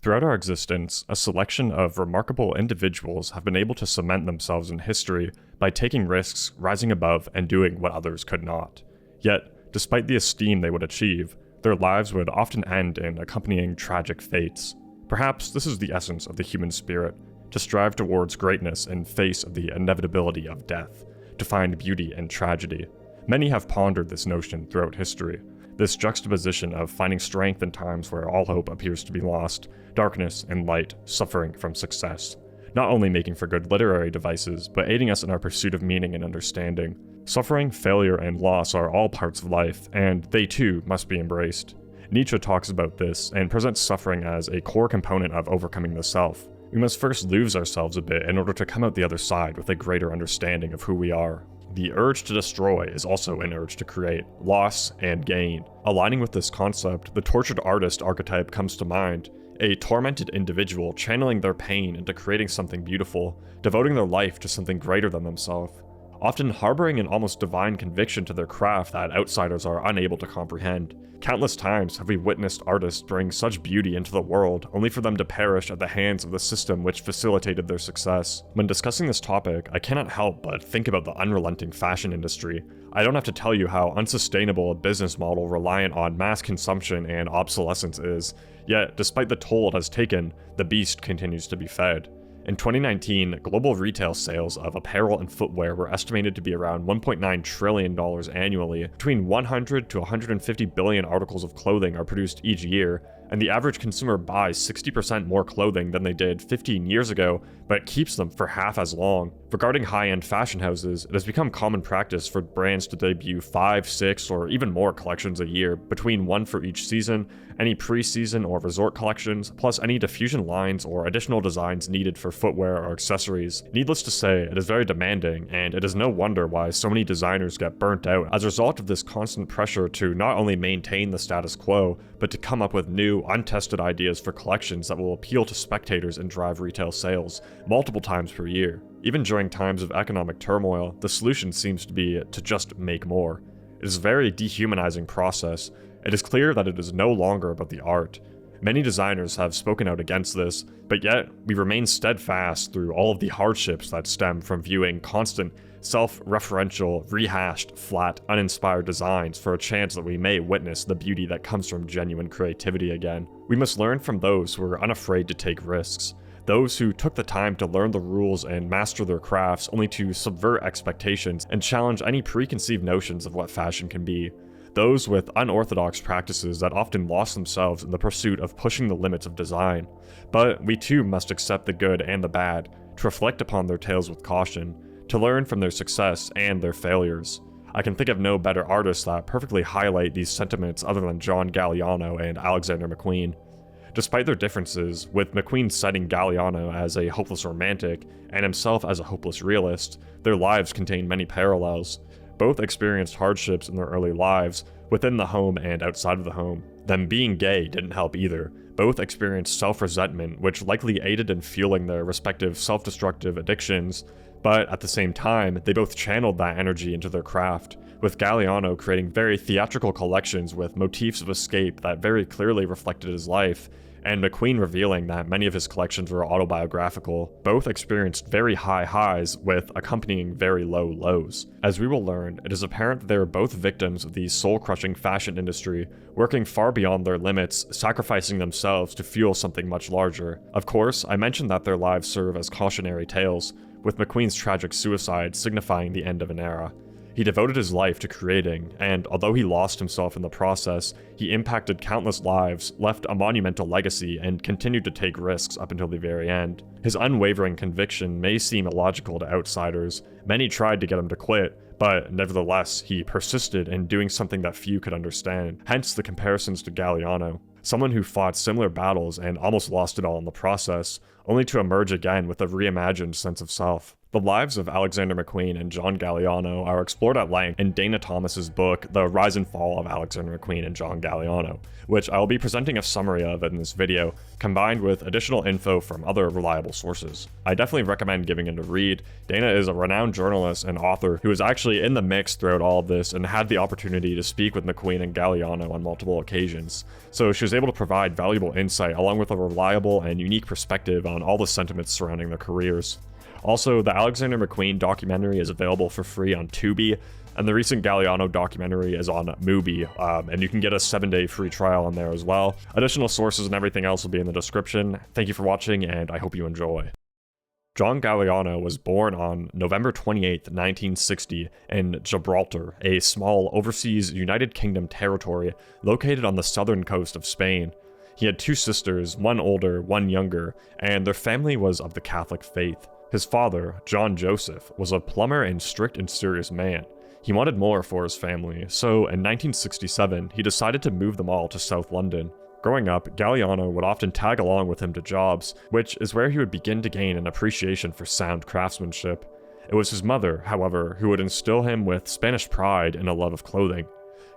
Throughout our existence, a selection of remarkable individuals have been able to cement themselves in history by taking risks, rising above, and doing what others could not. Yet, despite the esteem they would achieve, their lives would often end in accompanying tragic fates. Perhaps this is the essence of the human spirit, to strive towards greatness in face of the inevitability of death, to find beauty in tragedy. Many have pondered this notion throughout history, this juxtaposition of finding strength in times where all hope appears to be lost, darkness and light, suffering from success, not only making for good literary devices, but aiding us in our pursuit of meaning and understanding. Suffering, failure, and loss are all parts of life, and they too must be embraced. Nietzsche talks about this and presents suffering as a core component of overcoming the self. We must first lose ourselves a bit in order to come out the other side with a greater understanding of who we are. The urge to destroy is also an urge to create, loss, and gain. Aligning with this concept, the tortured artist archetype comes to mind, a tormented individual channeling their pain into creating something beautiful, devoting their life to something greater than themselves, often harboring an almost divine conviction to their craft that outsiders are unable to comprehend. Countless times have we witnessed artists bring such beauty into the world, only for them to perish at the hands of the system which facilitated their success. When discussing this topic, I cannot help but think about the unrelenting fashion industry. I don't have to tell you how unsustainable a business model reliant on mass consumption and obsolescence is, yet despite the toll it has taken, the beast continues to be fed. In 2019, global retail sales of apparel and footwear were estimated to be around $1.9 trillion annually. Between 100 to 150 billion articles of clothing are produced each year, and the average consumer buys 60% more clothing than they did 15 years ago, but keeps them for half as long. Regarding high-end fashion houses, it has become common practice for brands to debut 5, 6, or even more collections a year, between one for each season, any pre-season or resort collections, plus any diffusion lines or additional designs needed for footwear or accessories. Needless to say, it is very demanding, and it is no wonder why so many designers get burnt out as a result of this constant pressure to not only maintain the status quo, but to come up with new, untested ideas for collections that will appeal to spectators and drive retail sales multiple times per year. Even during times of economic turmoil, the solution seems to be to just make more. It is a very dehumanizing process. It is clear that it is no longer about the art. Many designers have spoken out against this, but yet we remain steadfast through all of the hardships that stem from viewing constant, self-referential, rehashed, flat, uninspired designs for a chance that we may witness the beauty that comes from genuine creativity again. We must learn from those who are unafraid to take risks, those who took the time to learn the rules and master their crafts only to subvert expectations and challenge any preconceived notions of what fashion can be. Those with unorthodox practices that often lost themselves in the pursuit of pushing the limits of design. But we too must accept the good and the bad, to reflect upon their tales with caution, to learn from their success and their failures. I can think of no better artists that perfectly highlight these sentiments other than John Galliano and Alexander McQueen. Despite their differences, with McQueen citing Galliano as a hopeless romantic and himself as a hopeless realist, their lives contain many parallels. Both experienced hardships in their early lives, within the home and outside of the home. Them being gay didn't help either. Both experienced self-resentment, which likely aided in fueling their respective self-destructive addictions, but at the same time, they both channeled that energy into their craft, with Galliano creating very theatrical collections with motifs of escape that very clearly reflected his life, and McQueen revealing that many of his collections were autobiographical. Both experienced very high highs with accompanying very low lows. As we will learn, it is apparent that they are both victims of the soul-crushing fashion industry, working far beyond their limits, sacrificing themselves to fuel something much larger. Of course, I mentioned that their lives serve as cautionary tales, with McQueen's tragic suicide signifying the end of an era. He devoted his life to creating, and although he lost himself in the process, he impacted countless lives, left a monumental legacy, and continued to take risks up until the very end. His unwavering conviction may seem illogical to outsiders. Many tried to get him to quit, but nevertheless, he persisted in doing something that few could understand, hence the comparisons to Galliano. Someone who fought similar battles and almost lost it all in the process, only to emerge again with a reimagined sense of self. The lives of Alexander McQueen and John Galliano are explored at length in Dana Thomas's book, The Rise and Fall of Alexander McQueen and John Galliano, which I will be presenting a summary of in this video, combined with additional info from other reliable sources. I definitely recommend giving it a read. Dana is a renowned journalist and author who was actually in the mix throughout all of this and had the opportunity to speak with McQueen and Galliano on multiple occasions, so she was able to provide valuable insight along with a reliable and unique perspective on all the sentiments surrounding their careers. Also, the Alexander McQueen documentary is available for free on Tubi, and the recent Galliano documentary is on Mubi, and you can get a 7-day free trial on there as well. Additional sources and everything else will be in the description. Thank you for watching, and I hope you enjoy. John Galliano was born on November 28, 1960, in Gibraltar, a small overseas United Kingdom territory located on the southern coast of Spain. He had 2 sisters, one older, one younger, and their family was of the Catholic faith. His father, John Joseph, was a plumber and strict and serious man. He wanted more for his family, so in 1967, he decided to move them all to South London. Growing up, Galliano would often tag along with him to jobs, which is where he would begin to gain an appreciation for sound craftsmanship. It was his mother, however, who would instill him with Spanish pride and a love of clothing.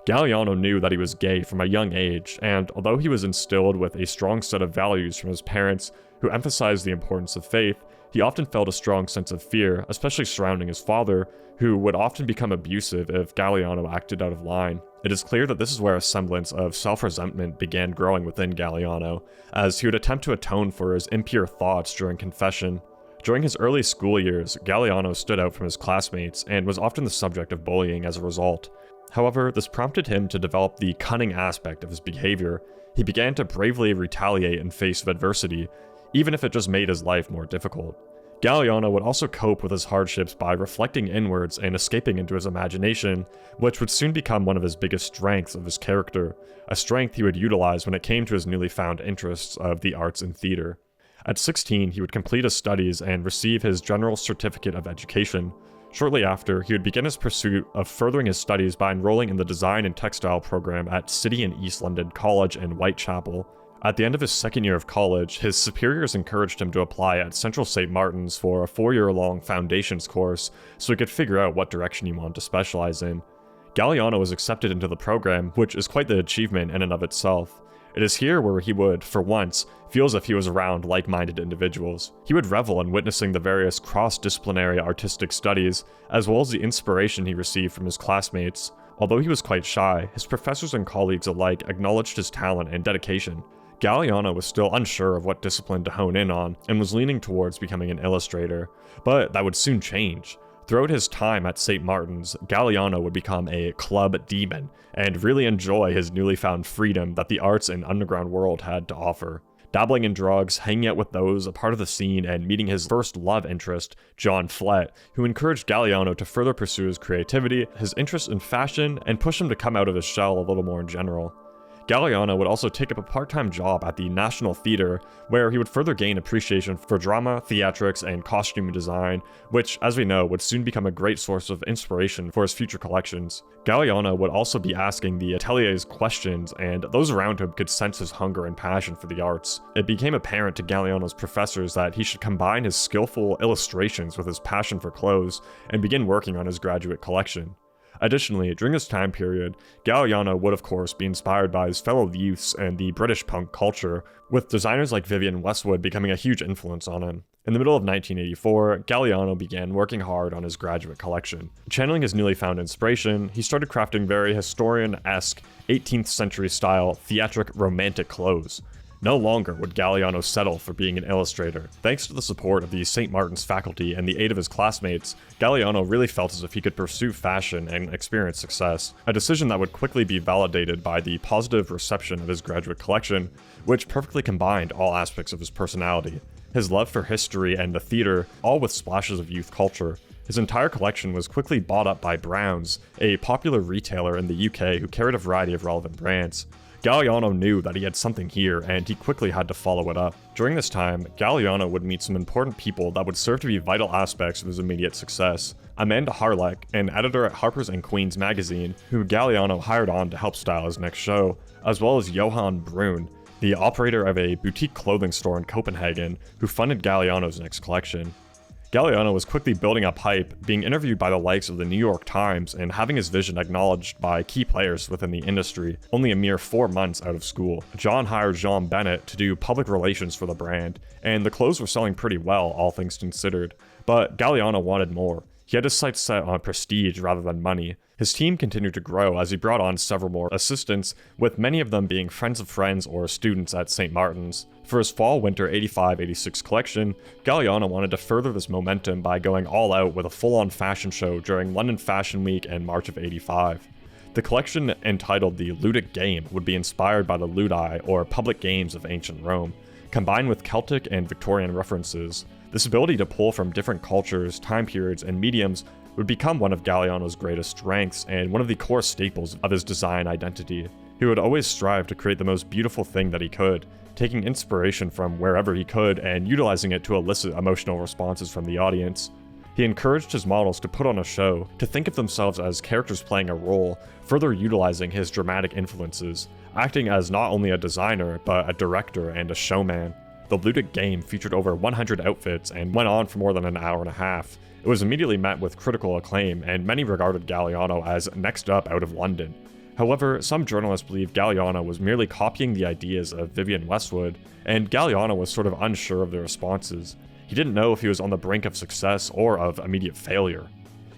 Galliano knew that he was gay from a young age, and although he was instilled with a strong set of values from his parents, who emphasized the importance of faith, he often felt a strong sense of fear, especially surrounding his father, who would often become abusive if Galliano acted out of line. It is clear that this is where a semblance of self-resentment began growing within Galliano, as he would attempt to atone for his impure thoughts during confession. During his early school years, Galliano stood out from his classmates and was often the subject of bullying as a result. However, this prompted him to develop the cunning aspect of his behavior. He began to bravely retaliate in face of adversity, even if it just made his life more difficult. Galliano would also cope with his hardships by reflecting inwards and escaping into his imagination, which would soon become one of his biggest strengths of his character, a strength he would utilize when it came to his newly found interests of the arts and theater. At 16, he would complete his studies and receive his General Certificate of Education. Shortly after, he would begin his pursuit of furthering his studies by enrolling in the Design and Textile program at City and East London College in Whitechapel. At the end of his second year of college, his superiors encouraged him to apply at Central St. Martin's for a 4-year-long foundations course so he could figure out what direction he wanted to specialize in. Galliano was accepted into the program, which is quite the achievement in and of itself. It is here where he would, for once, feel as if he was around like-minded individuals. He would revel in witnessing the various cross-disciplinary artistic studies, as well as the inspiration he received from his classmates. Although he was quite shy, his professors and colleagues alike acknowledged his talent and dedication. Galliano was still unsure of what discipline to hone in on, and was leaning towards becoming an illustrator, but that would soon change. Throughout his time at St. Martin's, Galliano would become a club demon, and really enjoy his newly found freedom that the arts and underground world had to offer. Dabbling in drugs, hanging out with those a part of the scene, and meeting his first love interest, John Flett, who encouraged Galliano to further pursue his creativity, his interest in fashion, and push him to come out of his shell a little more in general. Galliano would also take up a part-time job at the National Theatre, where he would further gain appreciation for drama, theatrics, and costume design, which, as we know, would soon become a great source of inspiration for his future collections. Galliano would also be asking the ateliers questions, and those around him could sense his hunger and passion for the arts. It became apparent to Galliano's professors that he should combine his skillful illustrations with his passion for clothes, and begin working on his graduate collection. Additionally, during this time period, Galliano would of course be inspired by his fellow youths and the British punk culture, with designers like Vivienne Westwood becoming a huge influence on him. In the middle of 1984, Galliano began working hard on his graduate collection. Channeling his newly found inspiration, he started crafting very historian-esque, 18th century style, theatric romantic clothes. No longer would Galliano settle for being an illustrator. Thanks to the support of the St. Martin's faculty and the aid of his classmates, Galliano really felt as if he could pursue fashion and experience success, a decision that would quickly be validated by the positive reception of his graduate collection, which perfectly combined all aspects of his personality. His love for history and the theater, all with splashes of youth culture. His entire collection was quickly bought up by Browns, a popular retailer in the UK who carried a variety of relevant brands. Galliano knew that he had something here, and he quickly had to follow it up. During this time, Galliano would meet some important people that would serve to be vital aspects of his immediate success. Amanda Harleck, an editor at Harper's & Queen's magazine, who Galliano hired on to help style his next show, as well as Johan Brun, the operator of a boutique clothing store in Copenhagen, who funded Galliano's next collection. Galliano was quickly building up hype, being interviewed by the likes of the New York Times and having his vision acknowledged by key players within the industry, only a mere 4 months out of school. John hired Jean Bennett to do public relations for the brand, and the clothes were selling pretty well, all things considered. But Galliano wanted more. He had his sights set on prestige rather than money. His team continued to grow as he brought on several more assistants, with many of them being friends of friends or students at St. Martin's. For his fall-winter 85-86 collection, Galliano wanted to further this momentum by going all out with a full-on fashion show during London Fashion Week in March of 85. The collection, entitled the Ludic Game, would be inspired by the Ludi, or public games of ancient Rome, combined with Celtic and Victorian references. This ability to pull from different cultures, time periods, and mediums would become one of Galliano's greatest strengths and one of the core staples of his design identity. He would always strive to create the most beautiful thing that he could, taking inspiration from wherever he could and utilizing it to elicit emotional responses from the audience. He encouraged his models to put on a show, to think of themselves as characters playing a role, further utilizing his dramatic influences, acting as not only a designer, but a director and a showman. The Ludic Game featured over 100 outfits and went on for more than an hour and a half. It was immediately met with critical acclaim, and many regarded Galliano as next up out of London. However, some journalists believe Galliano was merely copying the ideas of Vivienne Westwood, and Galliano was sort of unsure of the responses. He didn't know if he was on the brink of success or of immediate failure.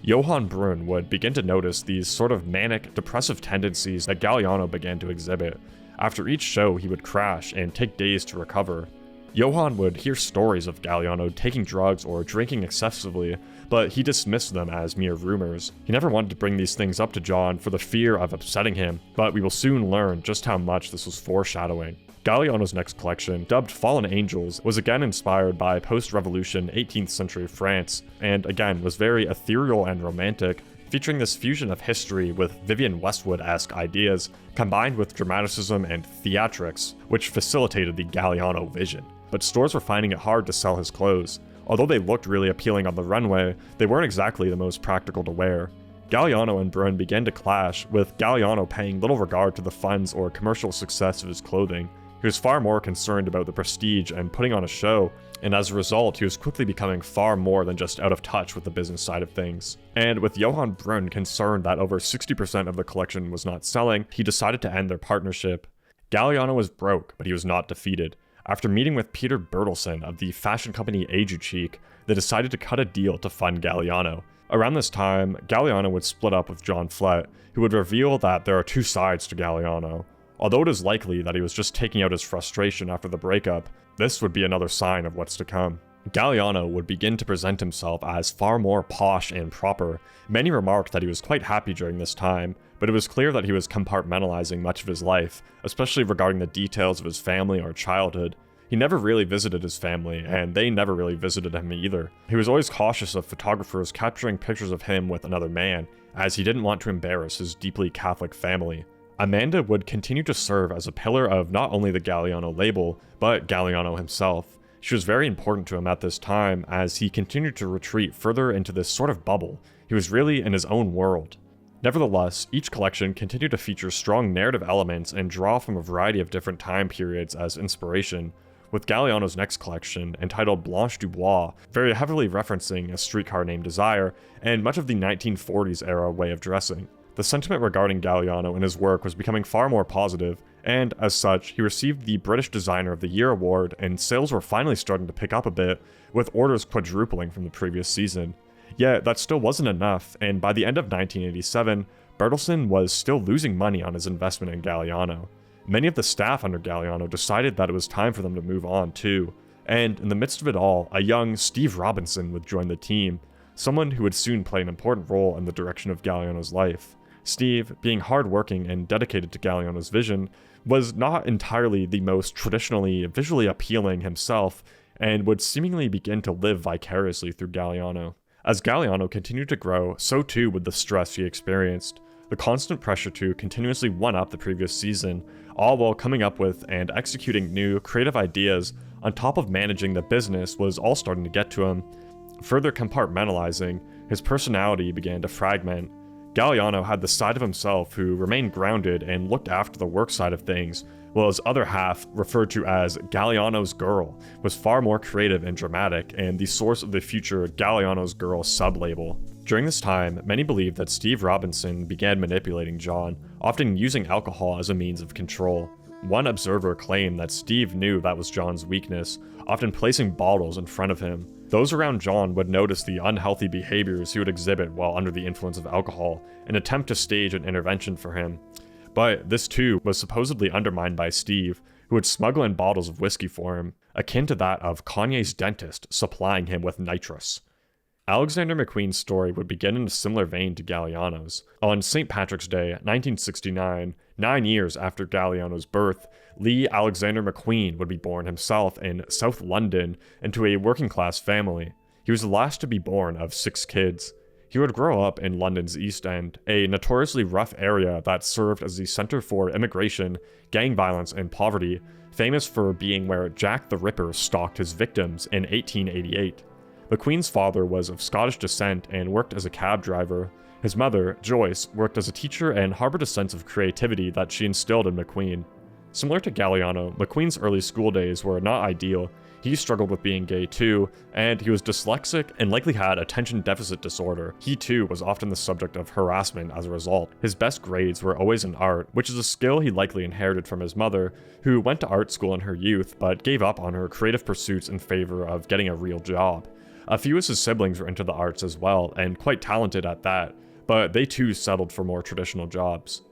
Johann Brunn would begin to notice these sort of manic, depressive tendencies that Galliano began to exhibit. After each show, he would crash and take days to recover. Johann would hear stories of Galliano taking drugs or drinking excessively, but he dismissed them as mere rumors. He never wanted to bring these things up to John for the fear of upsetting him, but we will soon learn just how much this was foreshadowing. Galliano's next collection, dubbed Fallen Angels, was again inspired by post-revolution 18th century France, and again was very ethereal and romantic, featuring this fusion of history with Vivienne Westwood-esque ideas, combined with dramaticism and theatrics, which facilitated the Galliano vision. But stores were finding it hard to sell his clothes. Although they looked really appealing on the runway, they weren't exactly the most practical to wear. Galliano and Brunn began to clash, with Galliano paying little regard to the funds or commercial success of his clothing. He was far more concerned about the prestige and putting on a show, and as a result, he was quickly becoming far more than just out of touch with the business side of things. And with Johann Brunn concerned that over 60% of the collection was not selling, he decided to end their partnership. Galliano was broke, but he was not defeated. After meeting with Peter Bertelsen of the fashion company Ajuchique, they decided to cut a deal to fund Galliano. Around this time, Galliano would split up with John Flett, who would reveal that there are two sides to Galliano. Although it is likely that he was just taking out his frustration after the breakup, this would be another sign of what's to come. Galliano would begin to present himself as far more posh and proper. Many remarked that he was quite happy during this time, but it was clear that he was compartmentalizing much of his life, especially regarding the details of his family or childhood. He never really visited his family, and they never really visited him either. He was always cautious of photographers capturing pictures of him with another man, as he didn't want to embarrass his deeply Catholic family. Amanda would continue to serve as a pillar of not only the Galliano label, but Galliano himself. She was very important to him at this time, as he continued to retreat further into this sort of bubble. He was really in his own world. Nevertheless, each collection continued to feature strong narrative elements and draw from a variety of different time periods as inspiration, with Galliano's next collection, entitled Blanche Dubois, very heavily referencing A Streetcar Named Desire, and much of the 1940s era way of dressing. The sentiment regarding Galliano and his work was becoming far more positive, and as such, he received the British Designer of the Year award, and sales were finally starting to pick up a bit, with orders quadrupling from the previous season. Yet, that still wasn't enough, and by the end of 1987, Bertelsen was still losing money on his investment in Galliano. Many of the staff under Galliano decided that it was time for them to move on too, and in the midst of it all, a young Steve Robinson would join the team, someone who would soon play an important role in the direction of Galliano's life. Steve, being hardworking and dedicated to Galliano's vision, was not entirely the most traditionally visually appealing himself, and would seemingly begin to live vicariously through Galliano. As Galliano continued to grow, so too would the stress he experienced. The constant pressure to continuously one-up the previous season, all while coming up with and executing new, creative ideas on top of managing the business, was all starting to get to him. Further compartmentalizing, his personality began to fragment. Galliano had the side of himself who remained grounded and looked after the work side of things, while his other half, referred to as Galliano's Girl, was far more creative and dramatic, and the source of the future Galliano's Girl sub-label. During this time, many believed that Steve Robinson began manipulating John, often using alcohol as a means of control. One observer claimed that Steve knew that was John's weakness, often placing bottles in front of him. Those around John would notice the unhealthy behaviors he would exhibit while under the influence of alcohol and attempt to stage an intervention for him. But this too was supposedly undermined by Steve, who would smuggle in bottles of whiskey for him, akin to that of Kanye's dentist supplying him with nitrous. Alexander McQueen's story would begin in a similar vein to Galliano's. On St. Patrick's Day, 1969, 9 years after Galliano's birth, Lee Alexander McQueen would be born himself in South London into a working-class family. He was the last to be born of 6 kids. He would grow up in London's East End, a notoriously rough area that served as the center for immigration, gang violence, and poverty, famous for being where Jack the Ripper stalked his victims in 1888. McQueen's father was of Scottish descent and worked as a cab driver. His mother, Joyce, worked as a teacher and harbored a sense of creativity that she instilled in McQueen. Similar to Galliano, McQueen's early school days were not ideal. He struggled with being gay too, and he was dyslexic and likely had attention deficit disorder. He too was often the subject of harassment as a result. His best grades were always in art, which is a skill he likely inherited from his mother, who went to art school in her youth but gave up on her creative pursuits in favor of getting a real job. A few of his siblings were into the arts as well, and quite talented at that, but they too settled for more traditional jobs.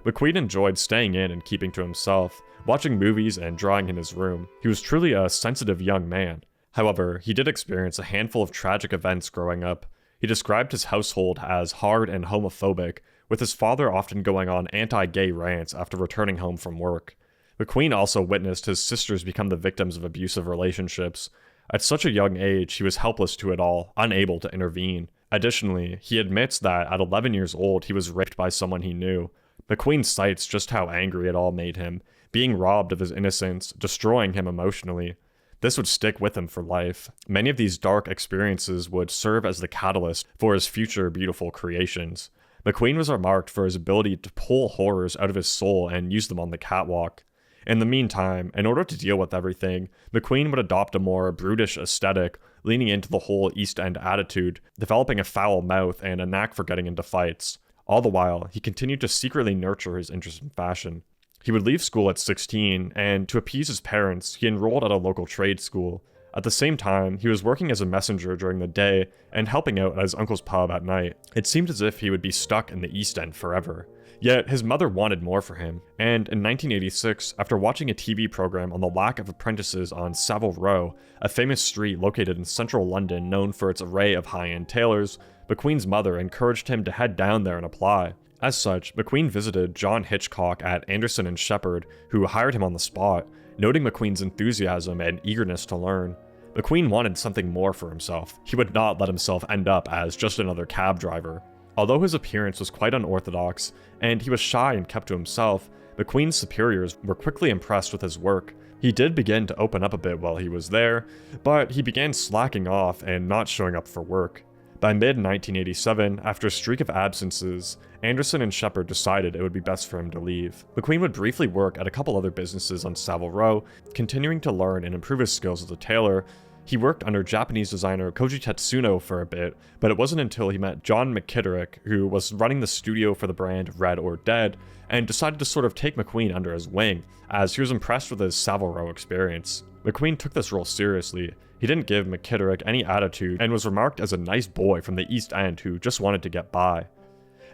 McQueen enjoyed staying in and keeping to himself, watching movies and drawing in his room. He was truly a sensitive young man. However, he did experience a handful of tragic events growing up. He described his household as hard and homophobic, with his father often going on anti-gay rants after returning home from work. McQueen also witnessed his sisters become the victims of abusive relationships. At such a young age, he was helpless to it all, unable to intervene. Additionally, he admits that at 11 years old, he was raped by someone he knew. McQueen cites just how angry it all made him, being robbed of his innocence, destroying him emotionally. This would stick with him for life. Many of these dark experiences would serve as the catalyst for his future beautiful creations. McQueen was remarked for his ability to pull horrors out of his soul and use them on the catwalk. In the meantime, in order to deal with everything, McQueen would adopt a more brutish aesthetic, leaning into the whole East End attitude, developing a foul mouth and a knack for getting into fights. All the while, he continued to secretly nurture his interest in fashion. He would leave school at 16, and to appease his parents, he enrolled at a local trade school. At the same time, he was working as a messenger during the day and helping out at his uncle's pub at night. It seemed as if he would be stuck in the East End forever. Yet, his mother wanted more for him, and in 1986, after watching a TV program on the lack of apprentices on Savile Row, a famous street located in central London known for its array of high-end tailors, McQueen's mother encouraged him to head down there and apply. As such, McQueen visited John Hitchcock at Anderson & Shepherd, who hired him on the spot, noting McQueen's enthusiasm and eagerness to learn. McQueen wanted something more for himself. He would not let himself end up as just another cab driver. Although his appearance was quite unorthodox, and he was shy and kept to himself, McQueen's superiors were quickly impressed with his work. He did begin to open up a bit while he was there, but he began slacking off and not showing up for work. By mid-1987, after a streak of absences, Anderson & Shepherd decided it would be best for him to leave. McQueen would briefly work at a couple other businesses on Savile Row, continuing to learn and improve his skills as a tailor. He worked under Japanese designer Koji Tetsuno for a bit, but it wasn't until he met John McKitterick, who was running the studio for the brand Red or Dead, and decided to sort of take McQueen under his wing, as he was impressed with his Savile Row experience. McQueen took this role seriously. He didn't give McKitterick any attitude and was remarked as a nice boy from the East End who just wanted to get by.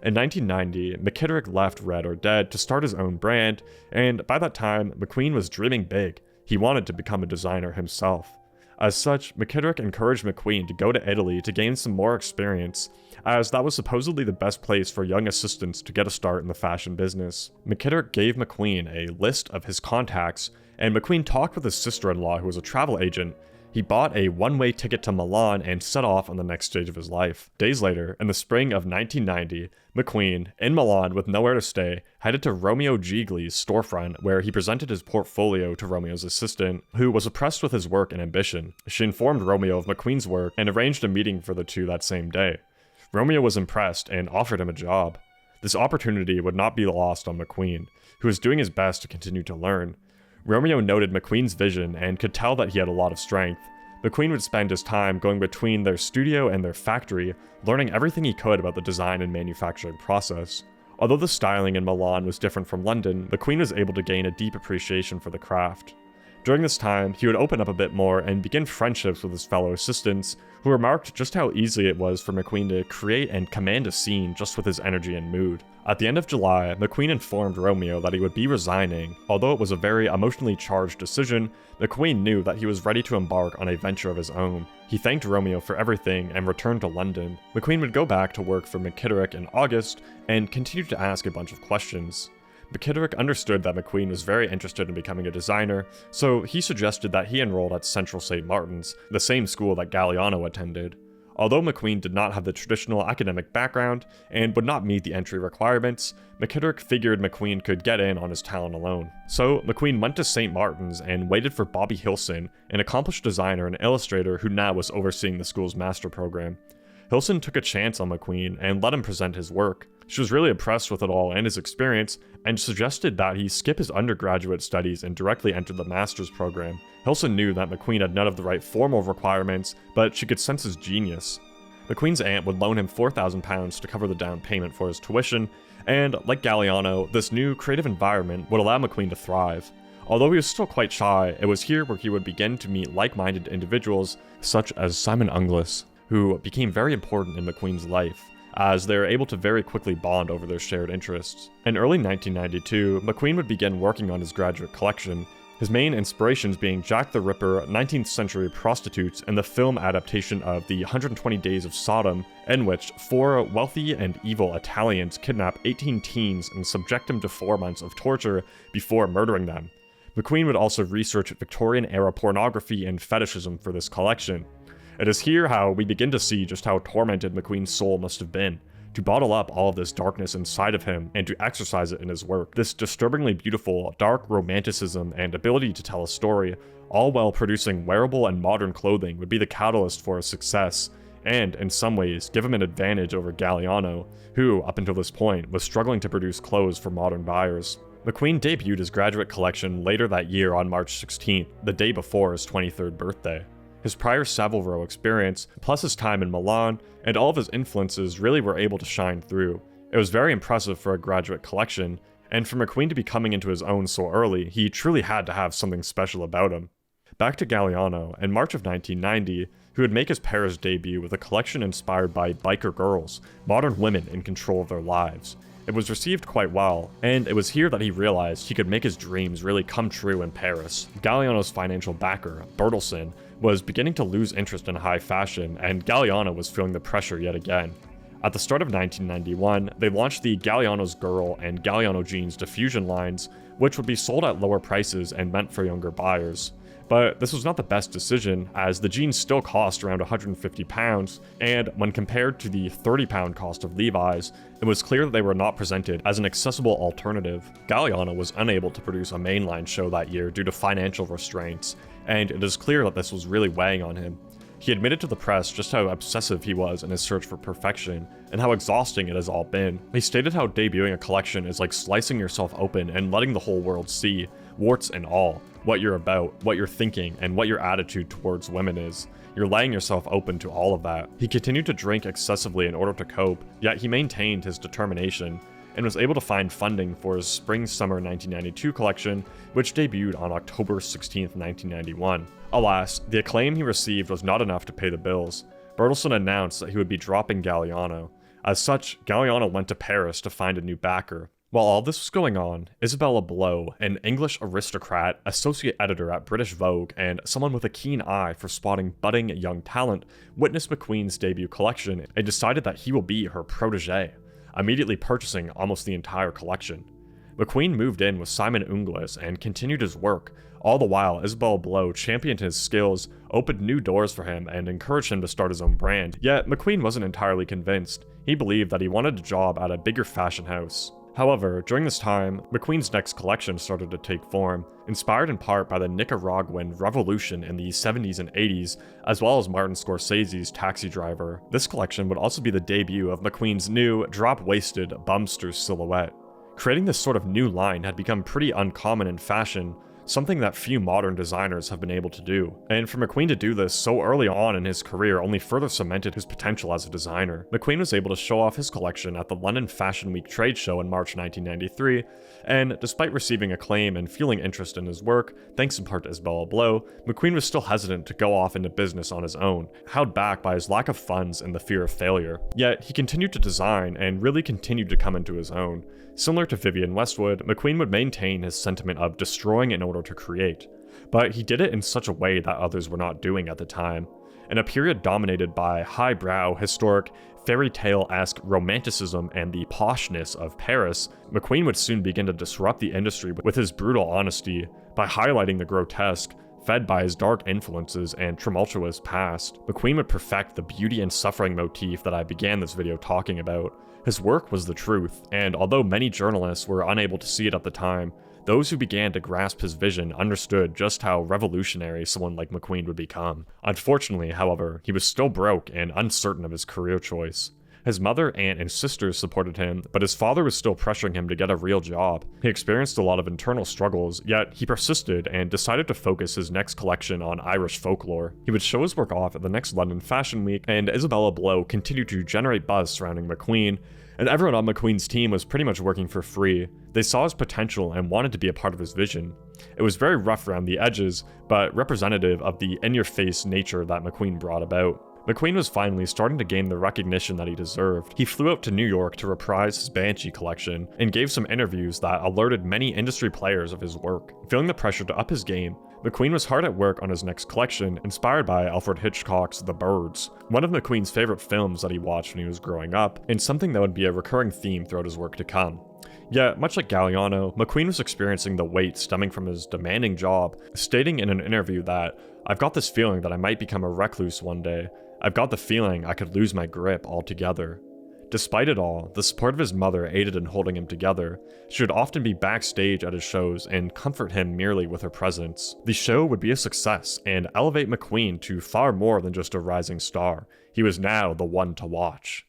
In 1990, McKitterick left Red or Dead to start his own brand, and by that time, McQueen was dreaming big. He wanted to become a designer himself. As such, McKitterick encouraged McQueen to go to Italy to gain some more experience, as that was supposedly the best place for young assistants to get a start in the fashion business. McKitterick gave McQueen a list of his contacts, and McQueen talked with his sister-in-law, who was a travel agent. He bought a one-way ticket to Milan and set off on the next stage of his life. Days later, in the spring of 1990, McQueen, in Milan with nowhere to stay, headed to Romeo Gigli's storefront where he presented his portfolio to Romeo's assistant, who was impressed with his work and ambition. She informed Romeo of McQueen's work and arranged a meeting for the two that same day. Romeo was impressed and offered him a job. This opportunity would not be lost on McQueen, who was doing his best to continue to learn. Romeo noted McQueen's vision and could tell that he had a lot of strength. McQueen would spend his time going between their studio and their factory, learning everything he could about the design and manufacturing process. Although the styling in Milan was different from London, McQueen was able to gain a deep appreciation for the craft. During this time, he would open up a bit more and begin friendships with his fellow assistants, who remarked just how easy it was for McQueen to create and command a scene just with his energy and mood. At the end of July, McQueen informed Romeo that he would be resigning. Although it was a very emotionally charged decision, McQueen knew that he was ready to embark on a venture of his own. He thanked Romeo for everything and returned to London. McQueen would go back to work for McKitterick in August and continued to ask a bunch of questions. McKitterick understood that McQueen was very interested in becoming a designer, so he suggested that he enrolled at Central St. Martin's, the same school that Galliano attended. Although McQueen did not have the traditional academic background and would not meet the entry requirements, McKitterick figured McQueen could get in on his talent alone. So McQueen went to St. Martin's and waited for Bobby Hilson, an accomplished designer and illustrator who now was overseeing the school's master program. Hilson took a chance on McQueen and let him present his work. She was really impressed with it all and his experience, and suggested that he skip his undergraduate studies and directly enter the master's program. Hilson knew that McQueen had none of the right formal requirements, but she could sense his genius. McQueen's aunt would loan him £4,000 to cover the down payment for his tuition, and, like Galliano, this new creative environment would allow McQueen to thrive. Although he was still quite shy, it was here where he would begin to meet like-minded individuals, such as Simon Unglis, who became very important in McQueen's life, as they were able to very quickly bond over their shared interests. In early 1992, McQueen would begin working on his graduate collection, his main inspirations being Jack the Ripper, 19th century prostitutes, and the film adaptation of The 120 Days of Sodom, in which 4 wealthy and evil Italians kidnap 18 teens and subject them to 4 months of torture before murdering them. McQueen would also research Victorian-era pornography and fetishism for this collection. It is here how we begin to see just how tormented McQueen's soul must have been, to bottle up all of this darkness inside of him and to exercise it in his work. This disturbingly beautiful, dark romanticism and ability to tell a story, all while producing wearable and modern clothing, would be the catalyst for his success, and, in some ways, give him an advantage over Galliano, who, up until this point, was struggling to produce clothes for modern buyers. McQueen debuted his graduate collection later that year on March 16th, the day before his 23rd birthday. His prior Savile Row experience, plus his time in Milan, and all of his influences really were able to shine through. It was very impressive for a graduate collection, and for McQueen to be coming into his own so early, he truly had to have something special about him. Back to Galliano, in March of 1990, who would make his Paris debut with a collection inspired by biker girls, modern women in control of their lives. It was received quite well, and it was here that he realized he could make his dreams really come true in Paris. Galliano's financial backer, Bertelsen, was beginning to lose interest in high fashion, and Galliano was feeling the pressure yet again. At the start of 1991, they launched the Galliano's Girl and Galliano Jeans diffusion lines, which would be sold at lower prices and meant for younger buyers. But this was not the best decision, as the jeans still cost around £150, and when compared to the £30 cost of Levi's, it was clear that they were not presented as an accessible alternative. Galliano was unable to produce a mainline show that year due to financial restraints, and it is clear that this was really weighing on him. He admitted to the press just how obsessive he was in his search for perfection, and how exhausting it has all been. He stated how debuting a collection is like slicing yourself open and letting the whole world see, warts and all, what you're about, what you're thinking, and what your attitude towards women is. You're laying yourself open to all of that. He continued to drink excessively in order to cope, yet he maintained his determination, and was able to find funding for his Spring-Summer 1992 collection, which debuted on October 16, 1991. Alas, the acclaim he received was not enough to pay the bills. Bertelsen announced that he would be dropping Galliano. As such, Galliano went to Paris to find a new backer. While all this was going on, Isabella Blow, an English aristocrat, associate editor at British Vogue, and someone with a keen eye for spotting budding young talent, witnessed McQueen's debut collection and decided that he will be her protege, immediately purchasing almost the entire collection. McQueen moved in with Simon Unglis and continued his work, all the while Isabella Blow championed his skills, opened new doors for him, and encouraged him to start his own brand. Yet McQueen wasn't entirely convinced. He believed that he wanted a job at a bigger fashion house. However, during this time, McQueen's next collection started to take form, inspired in part by the Nicaraguan Revolution in the 70s and 80s, as well as Martin Scorsese's Taxi Driver. This collection would also be the debut of McQueen's new, drop-waisted Bumster silhouette. Creating this sort of new line had become pretty uncommon in fashion, something that few modern designers have been able to do. And for McQueen to do this so early on in his career only further cemented his potential as a designer. McQueen was able to show off his collection at the London Fashion Week trade show in March 1993, and despite receiving acclaim and fueling interest in his work, thanks in part to Isabella Blow, McQueen was still hesitant to go off into business on his own, held back by his lack of funds and the fear of failure. Yet, he continued to design and really continued to come into his own. Similar to Vivienne Westwood, McQueen would maintain his sentiment of destroying in order to create, but he did it in such a way that others were not doing at the time. In a period dominated by highbrow, historic, fairy tale-esque romanticism and the poshness of Paris, McQueen would soon begin to disrupt the industry with his brutal honesty by highlighting the grotesque, fed by his dark influences and tumultuous past. McQueen would perfect the beauty and suffering motif that I began this video talking about. His work was the truth, and although many journalists were unable to see it at the time, those who began to grasp his vision understood just how revolutionary someone like McQueen would become. Unfortunately, however, he was still broke and uncertain of his career choice. His mother, aunt, and sisters supported him, but his father was still pressuring him to get a real job. He experienced a lot of internal struggles, yet he persisted and decided to focus his next collection on Irish folklore. He would show his work off at the next London Fashion Week, and Isabella Blow continued to generate buzz surrounding McQueen, and everyone on McQueen's team was pretty much working for free. They saw his potential and wanted to be a part of his vision. It was very rough around the edges, but representative of the in-your-face nature that McQueen brought about. McQueen was finally starting to gain the recognition that he deserved. He flew out to New York to reprise his Banshee collection, and gave some interviews that alerted many industry players of his work. Feeling the pressure to up his game, McQueen was hard at work on his next collection, inspired by Alfred Hitchcock's The Birds, one of McQueen's favorite films that he watched when he was growing up, and something that would be a recurring theme throughout his work to come. Yet, much like Galliano, McQueen was experiencing the weight stemming from his demanding job, stating in an interview that, "I've got this feeling that I might become a recluse one day. I've got the feeling I could lose my grip altogether." Despite it all, the support of his mother aided in holding him together. She would often be backstage at his shows and comfort him merely with her presence. The show would be a success and elevate McQueen to far more than just a rising star. He was now the one to watch.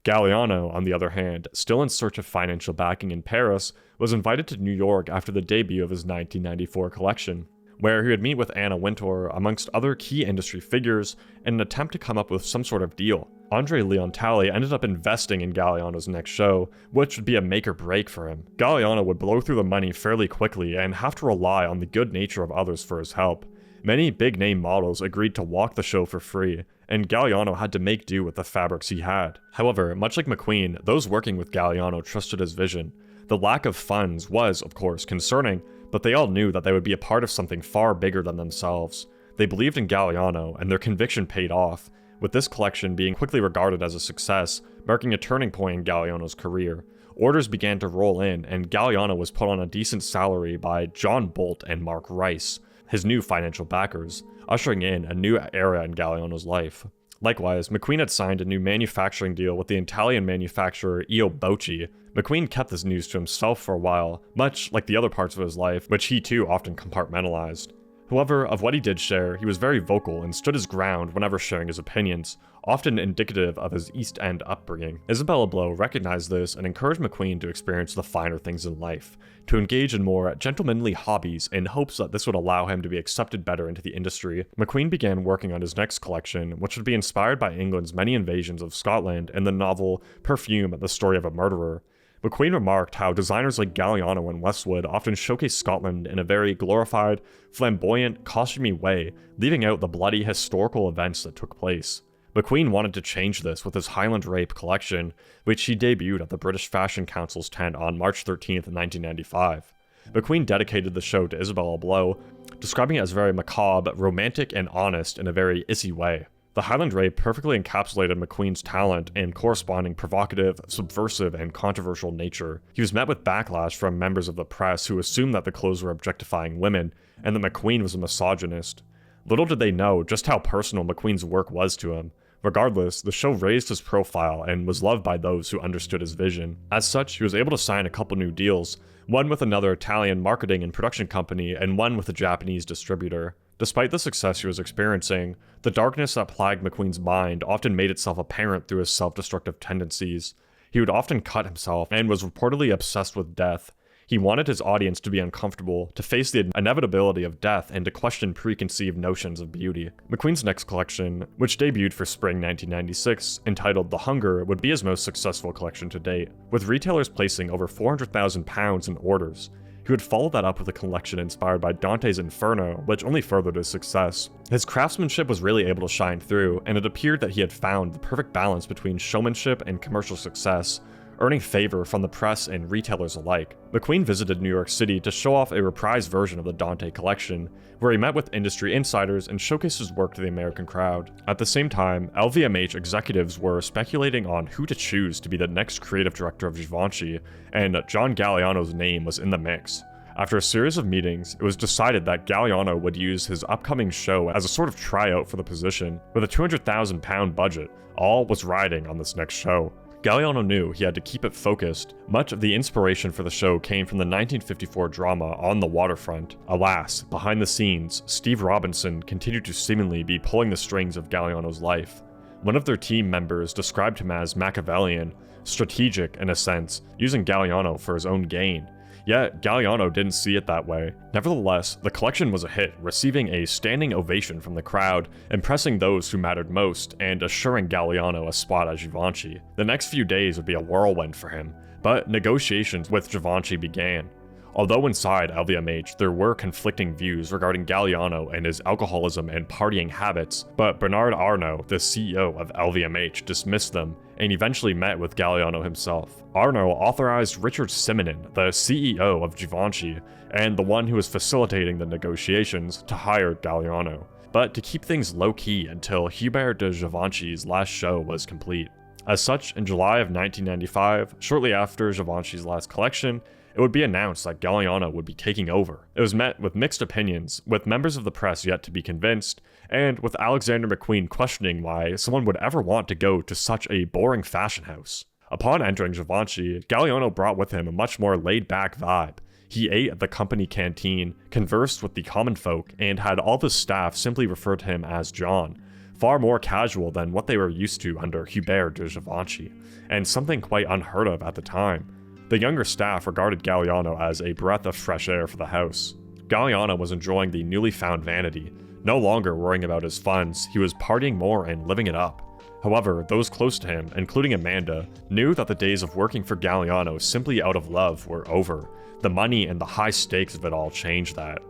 Galliano, on the other hand, still in search of financial backing in Paris, was invited to New York after the debut of his 1994 collection, where he would meet with Anna Wintour, amongst other key industry figures, in an attempt to come up with some sort of deal. Andre Leontali ended up investing in Galliano's next show, which would be a make or break for him. Galliano would blow through the money fairly quickly and have to rely on the good nature of others for his help. Many big-name models agreed to walk the show for free, and Galliano had to make do with the fabrics he had. However, much like McQueen, those working with Galliano trusted his vision. The lack of funds was, of course, concerning, but they all knew that they would be a part of something far bigger than themselves. They believed in Galliano, and their conviction paid off, with this collection being quickly regarded as a success, marking a turning point in Galliano's career. Orders began to roll in, and Galliano was put on a decent salary by John Bolt and Mark Rice, his new financial backers, ushering in a new era in Galliano's life. Likewise, McQueen had signed a new manufacturing deal with the Italian manufacturer Io Bocci. McQueen kept this news to himself for a while, much like the other parts of his life, which he too often compartmentalized. However, of what he did share, he was very vocal and stood his ground whenever sharing his opinions, often indicative of his East End upbringing. Isabella Blow recognized this and encouraged McQueen to experience the finer things in life, to engage in more gentlemanly hobbies in hopes that this would allow him to be accepted better into the industry. McQueen began working on his next collection, which would be inspired by England's many invasions of Scotland and the novel Perfume, the Story of a Murderer. McQueen remarked how designers like Galliano and Westwood often showcase Scotland in a very glorified, flamboyant, costumey way, leaving out the bloody historical events that took place. McQueen wanted to change this with his Highland Rape collection, which he debuted at the British Fashion Council's tent on March 13th, 1995. McQueen dedicated the show to Isabella Blow, describing it as very macabre, romantic, and honest in a very issy way. The Highland Rape perfectly encapsulated McQueen's talent and corresponding provocative, subversive, and controversial nature. He was met with backlash from members of the press who assumed that the clothes were objectifying women, and that McQueen was a misogynist. Little did they know just how personal McQueen's work was to him. Regardless, the show raised his profile and was loved by those who understood his vision. As such, he was able to sign a couple new deals, one with another Italian marketing and production company and one with a Japanese distributor. Despite the success he was experiencing, the darkness that plagued McQueen's mind often made itself apparent through his self-destructive tendencies. He would often cut himself and was reportedly obsessed with death. He wanted his audience to be uncomfortable, to face the inevitability of death, and to question preconceived notions of beauty. McQueen's next collection, which debuted for spring 1996, entitled The Hunger, would be his most successful collection to date, with retailers placing over £400,000 in orders. He would follow that up with a collection inspired by Dante's Inferno, which only furthered his success. His craftsmanship was really able to shine through, and it appeared that he had found the perfect balance between showmanship and commercial success, earning favor from the press and retailers alike. McQueen visited New York City to show off a reprised version of the Dante collection, where he met with industry insiders and showcased his work to the American crowd. At the same time, LVMH executives were speculating on who to choose to be the next creative director of Givenchy, and John Galliano's name was in the mix. After a series of meetings, it was decided that Galliano would use his upcoming show as a sort of tryout for the position. With a £200,000 budget, all was riding on this next show. Galliano knew he had to keep it focused. Much of the inspiration for the show came from the 1954 drama On the Waterfront. Alas, behind the scenes, Steve Robinson continued to seemingly be pulling the strings of Galliano's life. One of their team members described him as Machiavellian, strategic in a sense, using Galliano for his own gain. Yet, Galliano didn't see it that way. Nevertheless, the collection was a hit, receiving a standing ovation from the crowd, impressing those who mattered most, and assuring Galliano a spot at Givenchy. The next few days would be a whirlwind for him, but negotiations with Givenchy began. Although inside LVMH there were conflicting views regarding Galliano and his alcoholism and partying habits, but Bernard Arnault, the CEO of LVMH, dismissed them and eventually met with Galliano himself. Arnault authorized Richard Simonin, the CEO of Givenchy, and the one who was facilitating the negotiations, to hire Galliano, but to keep things low-key until Hubert de Givenchy's last show was complete. As such, in July of 1995, shortly after Givenchy's last collection, it would be announced that Galliano would be taking over. It was met with mixed opinions, with members of the press yet to be convinced, and with Alexander McQueen questioning why someone would ever want to go to such a boring fashion house. Upon entering Givenchy, Galliano brought with him a much more laid-back vibe. He ate at the company canteen, conversed with the common folk, and had all the staff simply refer to him as John, far more casual than what they were used to under Hubert de Givenchy, and something quite unheard of at the time. The younger staff regarded Galliano as a breath of fresh air for the house. Galliano was enjoying the newly found vanity. No longer worrying about his funds, he was partying more and living it up. However, those close to him, including Amanda, knew that the days of working for Galliano simply out of love were over. The money and the high stakes of it all changed that.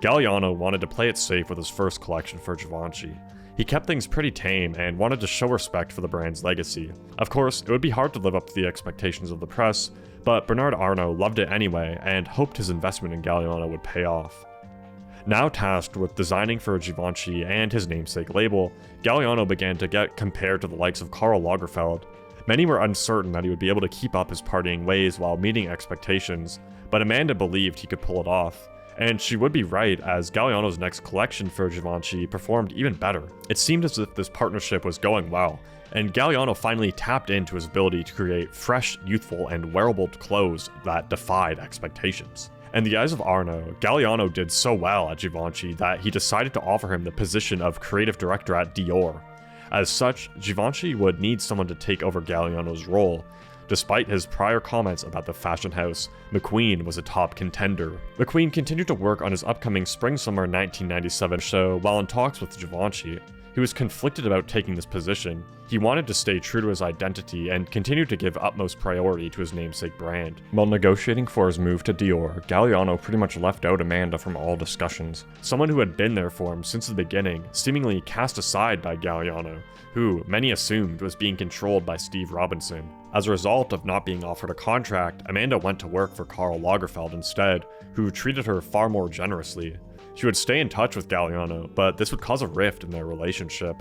Galliano wanted to play it safe with his first collection for Givenchy. He kept things pretty tame and wanted to show respect for the brand's legacy. Of course, it would be hard to live up to the expectations of the press, but Bernard Arnault loved it anyway and hoped his investment in Galliano would pay off. Now tasked with designing for Givenchy and his namesake label, Galliano began to get compared to the likes of Karl Lagerfeld. Many were uncertain that he would be able to keep up his partying ways while meeting expectations, but Amanda believed he could pull it off. And she would be right, as Galliano's next collection for Givenchy performed even better. It seemed as if this partnership was going well, and Galliano finally tapped into his ability to create fresh, youthful, and wearable clothes that defied expectations. In the eyes of Arnault, Galliano did so well at Givenchy that he decided to offer him the position of creative director at Dior. As such, Givenchy would need someone to take over Galliano's role. Despite his prior comments about the fashion house, McQueen was a top contender. McQueen continued to work on his upcoming Spring-Summer 1997 show while in talks with Givenchy. He was conflicted about taking this position. He wanted to stay true to his identity and continued to give utmost priority to his namesake brand. While negotiating for his move to Dior, Galliano pretty much left out Amanda from all discussions. Someone who had been there for him since the beginning, seemingly cast aside by Galliano, who many assumed was being controlled by Steve Robinson. As a result of not being offered a contract, Amanda went to work for Karl Lagerfeld instead, who treated her far more generously. She would stay in touch with Galliano, but this would cause a rift in their relationship.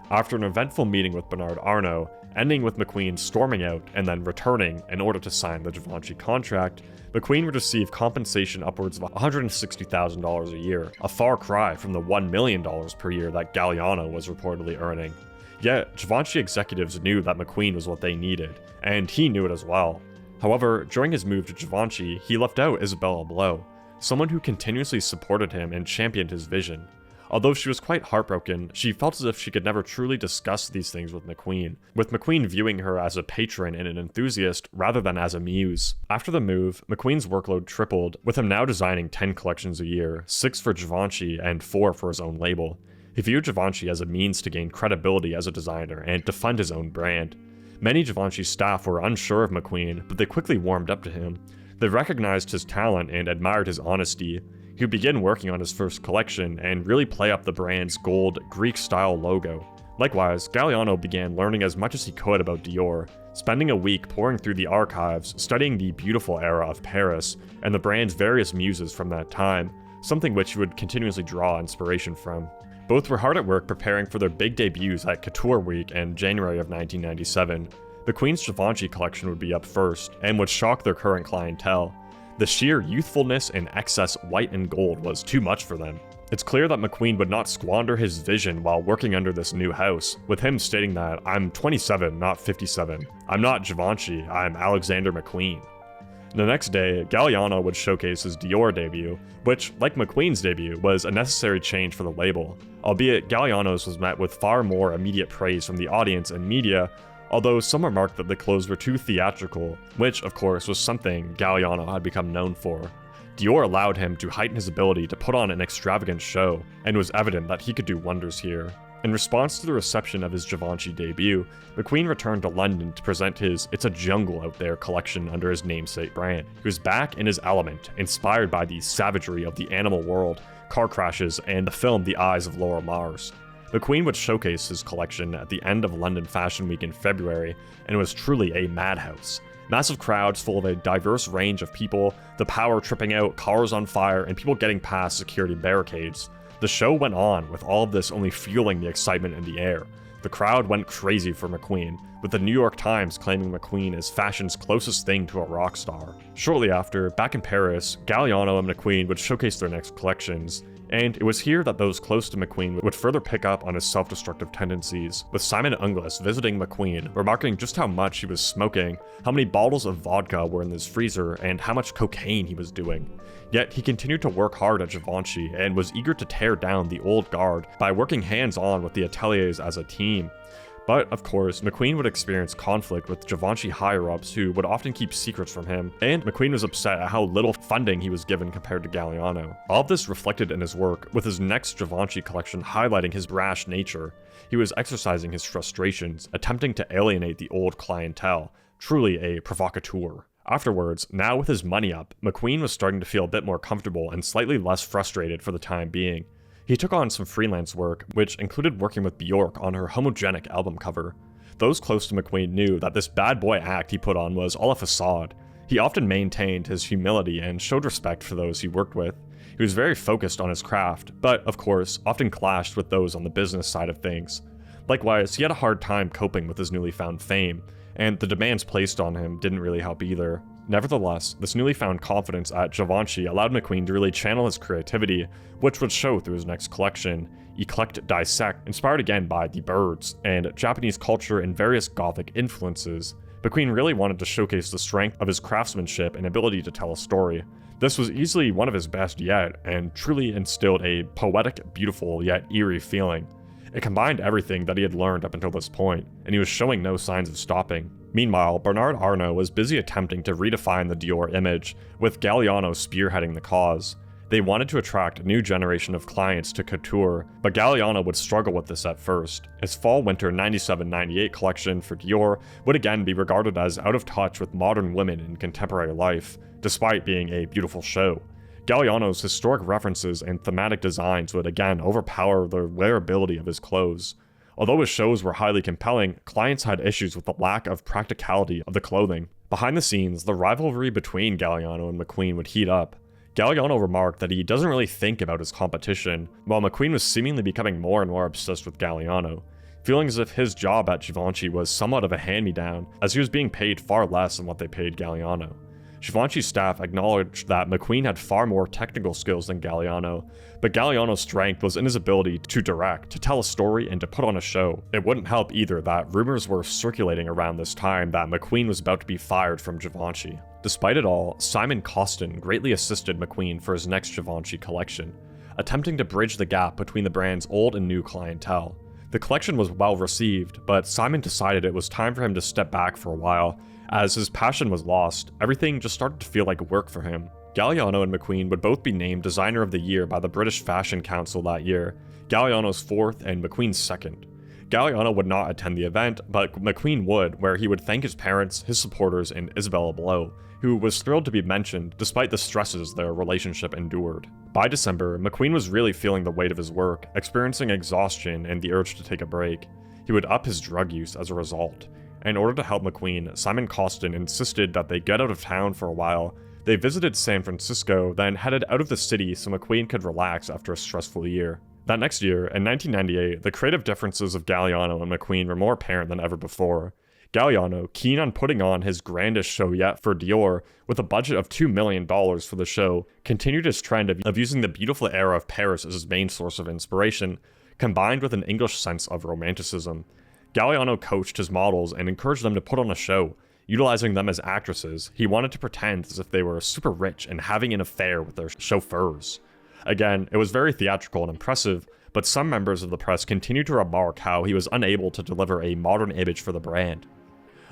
After an eventful meeting with Bernard Arnault, ending with McQueen storming out and then returning in order to sign the Givenchy contract, McQueen would receive compensation upwards of $160,000 a year, a far cry from the $1 million per year that Galliano was reportedly earning. Yet, Givenchy executives knew that McQueen was what they needed, and he knew it as well. However, during his move to Givenchy, he left out Isabella Blow, someone who continuously supported him and championed his vision. Although she was quite heartbroken, she felt as if she could never truly discuss these things with McQueen viewing her as a patron and an enthusiast rather than as a muse. After the move, McQueen's workload tripled, with him now designing 10 collections a year, 6 for Givenchy and 4 for his own label. He viewed Givenchy as a means to gain credibility as a designer and to fund his own brand. Many Givenchy staff were unsure of McQueen, but they quickly warmed up to him. They recognized his talent and admired his honesty. He would begin working on his first collection and really play up the brand's gold, Greek-style logo. Likewise, Galliano began learning as much as he could about Dior, spending a week poring through the archives, studying the beautiful era of Paris and the brand's various muses from that time, something which he would continuously draw inspiration from. Both were hard at work preparing for their big debuts at Couture Week in January of 1997. McQueen's Givenchy collection would be up first, and would shock their current clientele. The sheer youthfulness and excess white and gold was too much for them. It's clear that McQueen would not squander his vision while working under this new house, with him stating that, "I'm 27, not 57. I'm not Givenchy, I'm Alexander McQueen." The next day, Galliano would showcase his Dior debut, which, like McQueen's debut, was a necessary change for the label, albeit Galliano's was met with far more immediate praise from the audience and media, although some remarked that the clothes were too theatrical, which, of course, was something Galliano had become known for. Dior allowed him to heighten his ability to put on an extravagant show, and it was evident that he could do wonders here. In response to the reception of his Givenchy debut, McQueen returned to London to present his It's a Jungle Out There collection under his namesake brand. He was back in his element, inspired by the savagery of the animal world, car crashes, and the film The Eyes of Laura Mars. McQueen would showcase his collection at the end of London Fashion Week in February, and it was truly a madhouse. Massive crowds full of a diverse range of people, the power tripping out, cars on fire, and people getting past security barricades. The show went on, with all of this only fueling the excitement in the air. The crowd went crazy for McQueen, with the New York Times claiming McQueen is fashion's closest thing to a rock star. Shortly after, back in Paris, Galliano and McQueen would showcase their next collections, and it was here that those close to McQueen would further pick up on his self-destructive tendencies, with Simon Unglis visiting McQueen, remarking just how much he was smoking, how many bottles of vodka were in his freezer, and how much cocaine he was doing. Yet he continued to work hard at Givenchy and was eager to tear down the old guard by working hands-on with the ateliers as a team. But, of course, McQueen would experience conflict with Givenchy higher-ups who would often keep secrets from him, and McQueen was upset at how little funding he was given compared to Galliano. All of this reflected in his work, with his next Givenchy collection highlighting his brash nature. He was exercising his frustrations, attempting to alienate the old clientele, truly a provocateur. Afterwards, now with his money up, McQueen was starting to feel a bit more comfortable and slightly less frustrated for the time being. He took on some freelance work, which included working with Bjork on her Homogenic album cover. Those close to McQueen knew that this bad boy act he put on was all a facade. He often maintained his humility and showed respect for those he worked with. He was very focused on his craft, but, of course, often clashed with those on the business side of things. Likewise, he had a hard time coping with his newly found fame, and the demands placed on him didn't really help either. Nevertheless, this newly found confidence at Givenchy allowed McQueen to really channel his creativity, which would show through his next collection, Eclect Dissect, inspired again by the birds and Japanese culture and various Gothic influences. McQueen really wanted to showcase the strength of his craftsmanship and ability to tell a story. This was easily one of his best yet, and truly instilled a poetic, beautiful, yet eerie feeling. It combined everything that he had learned up until this point, and he was showing no signs of stopping. Meanwhile, Bernard Arnault was busy attempting to redefine the Dior image, with Galliano spearheading the cause. They wanted to attract a new generation of clients to couture, but Galliano would struggle with this at first. His fall-winter 97-98 collection for Dior would again be regarded as out of touch with modern women in contemporary life, despite being a beautiful show. Galliano's historic references and thematic designs would again overpower the wearability of his clothes. Although his shows were highly compelling, clients had issues with the lack of practicality of the clothing. Behind the scenes, the rivalry between Galliano and McQueen would heat up. Galliano remarked that he doesn't really think about his competition, while McQueen was seemingly becoming more and more obsessed with Galliano, feeling as if his job at Givenchy was somewhat of a hand-me-down, as he was being paid far less than what they paid Galliano. Givenchy's staff acknowledged that McQueen had far more technical skills than Galliano, but Galliano's strength was in his ability to direct, to tell a story, and to put on a show. It wouldn't help either that rumors were circulating around this time that McQueen was about to be fired from Givenchy. Despite it all, Simon Costin greatly assisted McQueen for his next Givenchy collection, attempting to bridge the gap between the brand's old and new clientele. The collection was well received, but Simon decided it was time for him to step back for a while. As his passion was lost, everything just started to feel like work for him. Galliano and McQueen would both be named Designer of the Year by the British Fashion Council that year, Galliano's 4th and McQueen's 2nd. Galliano would not attend the event, but McQueen would, where he would thank his parents, his supporters, and Isabella Blow, who was thrilled to be mentioned despite the stresses their relationship endured. By December, McQueen was really feeling the weight of his work, experiencing exhaustion and the urge to take a break. He would up his drug use as a result. In order to help McQueen, Simon Costin insisted that they get out of town for a while. They visited San Francisco, then headed out of the city so McQueen could relax after a stressful year. That next year, in 1998, the creative differences of Galliano and McQueen were more apparent than ever before. Galliano, keen on putting on his grandest show yet for Dior, with a budget of $2 million for the show, continued his trend of using the beautiful era of Paris as his main source of inspiration, combined with an English sense of romanticism. Galliano coached his models and encouraged them to put on a show, utilizing them as actresses. He wanted to pretend as if they were super rich and having an affair with their chauffeurs. Again, it was very theatrical and impressive, but some members of the press continued to remark how he was unable to deliver a modern image for the brand.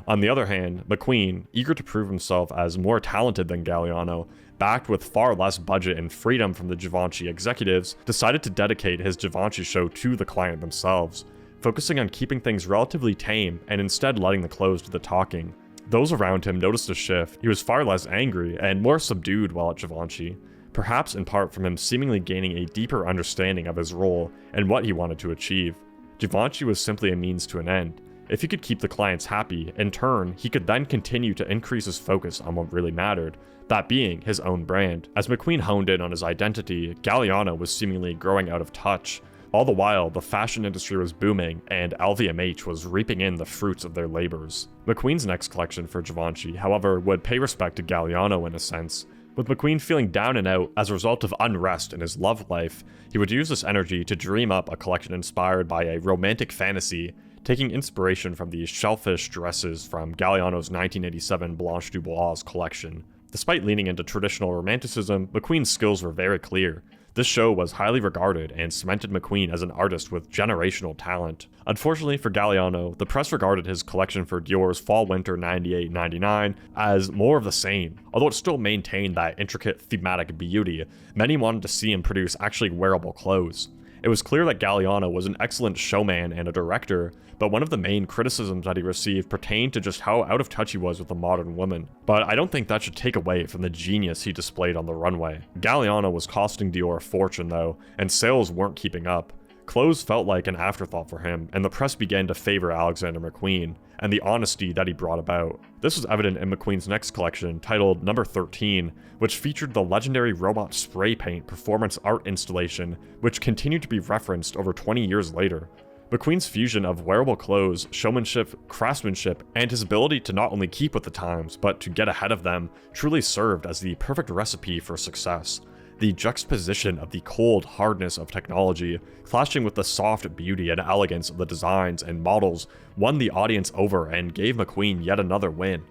On the other hand, McQueen, eager to prove himself as more talented than Galliano, backed with far less budget and freedom from the Givenchy executives, decided to dedicate his Givenchy show to the client themselves, focusing on keeping things relatively tame and instead letting the clothes do the talking. Those around him noticed a shift. He was far less angry and more subdued while at Givenchy, perhaps in part from him seemingly gaining a deeper understanding of his role and what he wanted to achieve. Givenchy was simply a means to an end. If he could keep the clients happy, in turn, he could then continue to increase his focus on what really mattered, that being his own brand. As McQueen honed in on his identity, Galliano was seemingly growing out of touch. All the while, the fashion industry was booming, and LVMH was reaping in the fruits of their labors. McQueen's next collection for Givenchy, however, would pay respect to Galliano in a sense. With McQueen feeling down and out as a result of unrest in his love life, he would use this energy to dream up a collection inspired by a romantic fantasy, taking inspiration from the shellfish dresses from Galliano's 1987 Blanche Dubois collection. Despite leaning into traditional romanticism, McQueen's skills were very clear. This show was highly regarded and cemented McQueen as an artist with generational talent. Unfortunately for Galliano, the press regarded his collection for Dior's Fall-Winter 98-99 as more of the same. Although it still maintained that intricate thematic beauty, many wanted to see him produce actually wearable clothes. It was clear that Galliano was an excellent showman and a director, but one of the main criticisms that he received pertained to just how out of touch he was with the modern woman. But I don't think that should take away from the genius he displayed on the runway. Galliano was costing Dior a fortune though, and sales weren't keeping up. Clothes felt like an afterthought for him, and the press began to favor Alexander McQueen, and the honesty that he brought about. This was evident in McQueen's next collection, titled Number 13, which featured the legendary robot spray paint performance art installation, which continued to be referenced over 20 years later. McQueen's fusion of wearable clothes, showmanship, craftsmanship, and his ability to not only keep with the times, but to get ahead of them, truly served as the perfect recipe for success. The juxtaposition of the cold hardness of technology, clashing with the soft beauty and elegance of the designs and models, won the audience over and gave McQueen yet another win.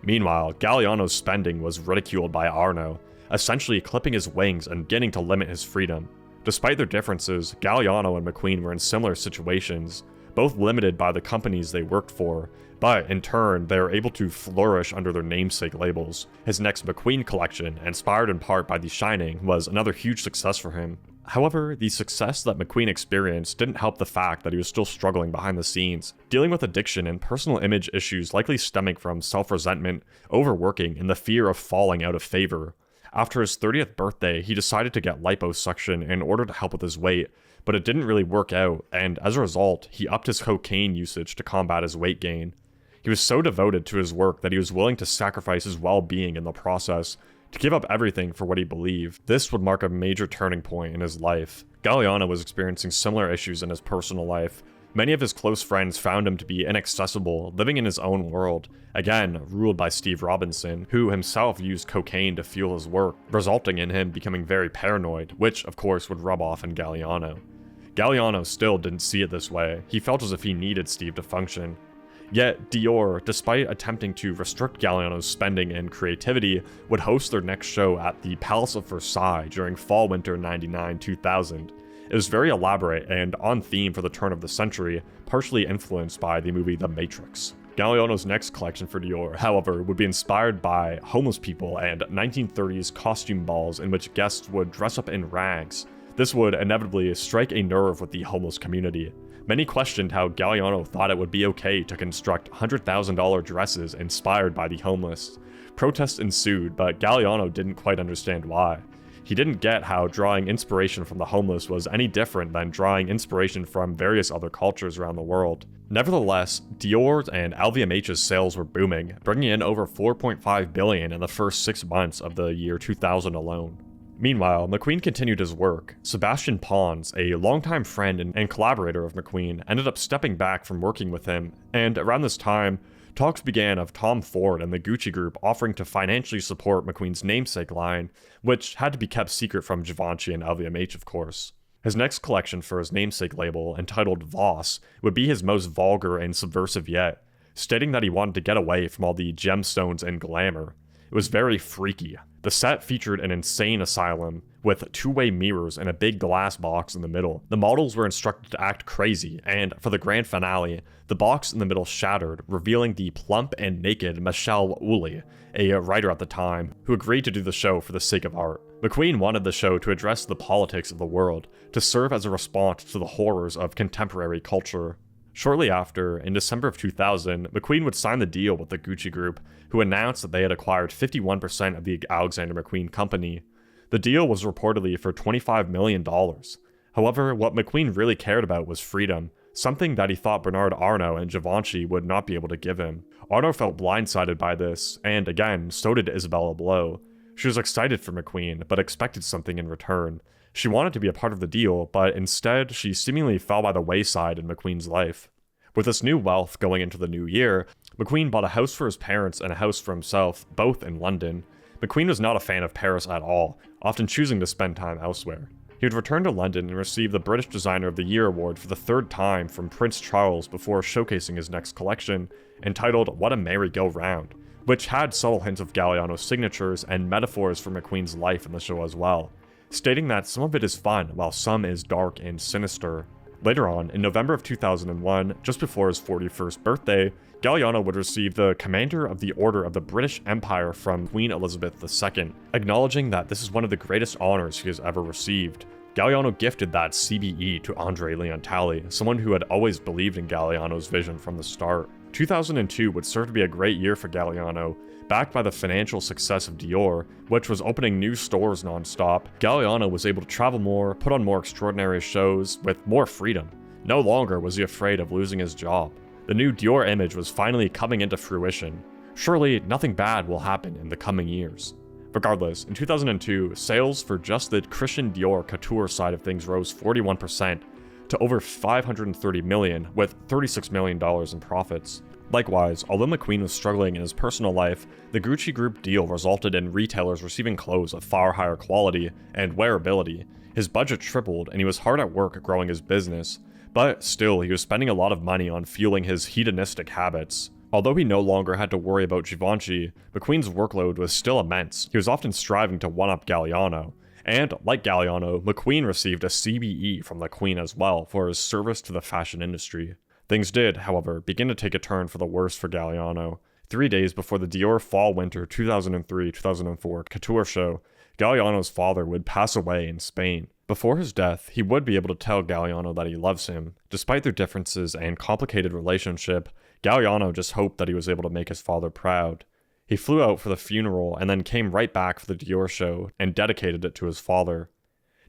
Meanwhile, Galliano's spending was ridiculed by Arnault, essentially clipping his wings and beginning to limit his freedom. Despite their differences, Galliano and McQueen were in similar situations, both limited by the companies they worked for, but in turn, they were able to flourish under their namesake labels. His next McQueen collection, inspired in part by The Shining, was another huge success for him. However, the success that McQueen experienced didn't help the fact that he was still struggling behind the scenes, dealing with addiction and personal image issues likely stemming from self-resentment, overworking, and the fear of falling out of favor. After his 30th birthday, he decided to get liposuction in order to help with his weight, but it didn't really work out, and as a result, he upped his cocaine usage to combat his weight gain. He was so devoted to his work that he was willing to sacrifice his well-being in the process, to give up everything for what he believed. This would mark a major turning point in his life. Galliano was experiencing similar issues in his personal life. Many of his close friends found him to be inaccessible, living in his own world, again ruled by Steve Robinson, who himself used cocaine to fuel his work, resulting in him becoming very paranoid, which of course would rub off on Galliano. Galliano still didn't see it this way. He felt as if he needed Steve to function. Yet Dior, despite attempting to restrict Galliano's spending and creativity, would host their next show at the Palace of Versailles during fall-winter 99-2000. It was very elaborate and on theme for the turn of the century, partially influenced by the movie The Matrix. Galliano's next collection for Dior, however, would be inspired by homeless people and 1930s costume balls in which guests would dress up in rags. This would inevitably strike a nerve with the homeless community. Many questioned how Galliano thought it would be okay to construct $100,000 dresses inspired by the homeless. Protests ensued, but Galliano didn't quite understand why. He didn't get how drawing inspiration from the homeless was any different than drawing inspiration from various other cultures around the world. Nevertheless, Dior's and LVMH's sales were booming, bringing in over $4.5 billion in the first 6 months of the year 2000 alone. Meanwhile, McQueen continued his work. Sebastian Pons, a longtime friend and collaborator of McQueen, ended up stepping back from working with him, and around this time, talks began of Tom Ford and the Gucci Group offering to financially support McQueen's namesake line, which had to be kept secret from Givenchy and LVMH, of course. His next collection for his namesake label, entitled Voss, would be his most vulgar and subversive yet, stating that he wanted to get away from all the gemstones and glamour. It was very freaky. The set featured an insane asylum with two-way mirrors and a big glass box in the middle. The models were instructed to act crazy, and for the grand finale, the box in the middle shattered, revealing the plump and naked Michelle Woolley, a writer at the time, who agreed to do the show for the sake of art. McQueen wanted the show to address the politics of the world, to serve as a response to the horrors of contemporary culture. Shortly after, in December of 2000, McQueen would sign the deal with the Gucci Group, who announced that they had acquired 51% of the Alexander McQueen company. The deal was reportedly for $25 million. However, what McQueen really cared about was freedom, something that he thought Bernard Arnault and Givenchy would not be able to give him. Arnault felt blindsided by this, and again, so did Isabella Blow. She was excited for McQueen, but expected something in return. She wanted to be a part of the deal, but instead, she seemingly fell by the wayside in McQueen's life. With this new wealth going into the new year, McQueen bought a house for his parents and a house for himself, both in London. McQueen was not a fan of Paris at all, often choosing to spend time elsewhere. He would return to London and receive the British Designer of the Year award for the third time from Prince Charles before showcasing his next collection, entitled What a Merry-Go-Round, which had subtle hints of Galliano's signatures and metaphors for McQueen's life in the show as well, stating that some of it is fun while some is dark and sinister. Later on, in November of 2001, just before his 41st birthday, Galliano would receive the Commander of the Order of the British Empire from Queen Elizabeth II, acknowledging that this is one of the greatest honors he has ever received. Galliano gifted that CBE to Andre Leontali, someone who had always believed in Galliano's vision from the start. 2002 would serve to be a great year for Galliano. Backed by the financial success of Dior, which was opening new stores non-stop, Galliano was able to travel more, put on more extraordinary shows, with more freedom. No longer was he afraid of losing his job. The new Dior image was finally coming into fruition. Surely, nothing bad will happen in the coming years. Regardless, in 2002, sales for just the Christian Dior couture side of things rose 41% to over $530 million, with $36 million in profits. Likewise, although McQueen was struggling in his personal life, the Gucci Group deal resulted in retailers receiving clothes of far higher quality and wearability. His budget tripled, and he was hard at work growing his business, but still, he was spending a lot of money on fueling his hedonistic habits. Although he no longer had to worry about Givenchy, McQueen's workload was still immense. He was often striving to one-up Galliano, and like Galliano, McQueen received a CBE from the Queen as well for his service to the fashion industry. Things did, however, begin to take a turn for the worse for Galliano. 3 days before the Dior Fall-Winter 2003-2004 couture show, Galliano's father would pass away in Spain. Before his death, he would be able to tell Galliano that he loves him. Despite their differences and complicated relationship, Galliano just hoped that he was able to make his father proud. He flew out for the funeral and then came right back for the Dior show and dedicated it to his father.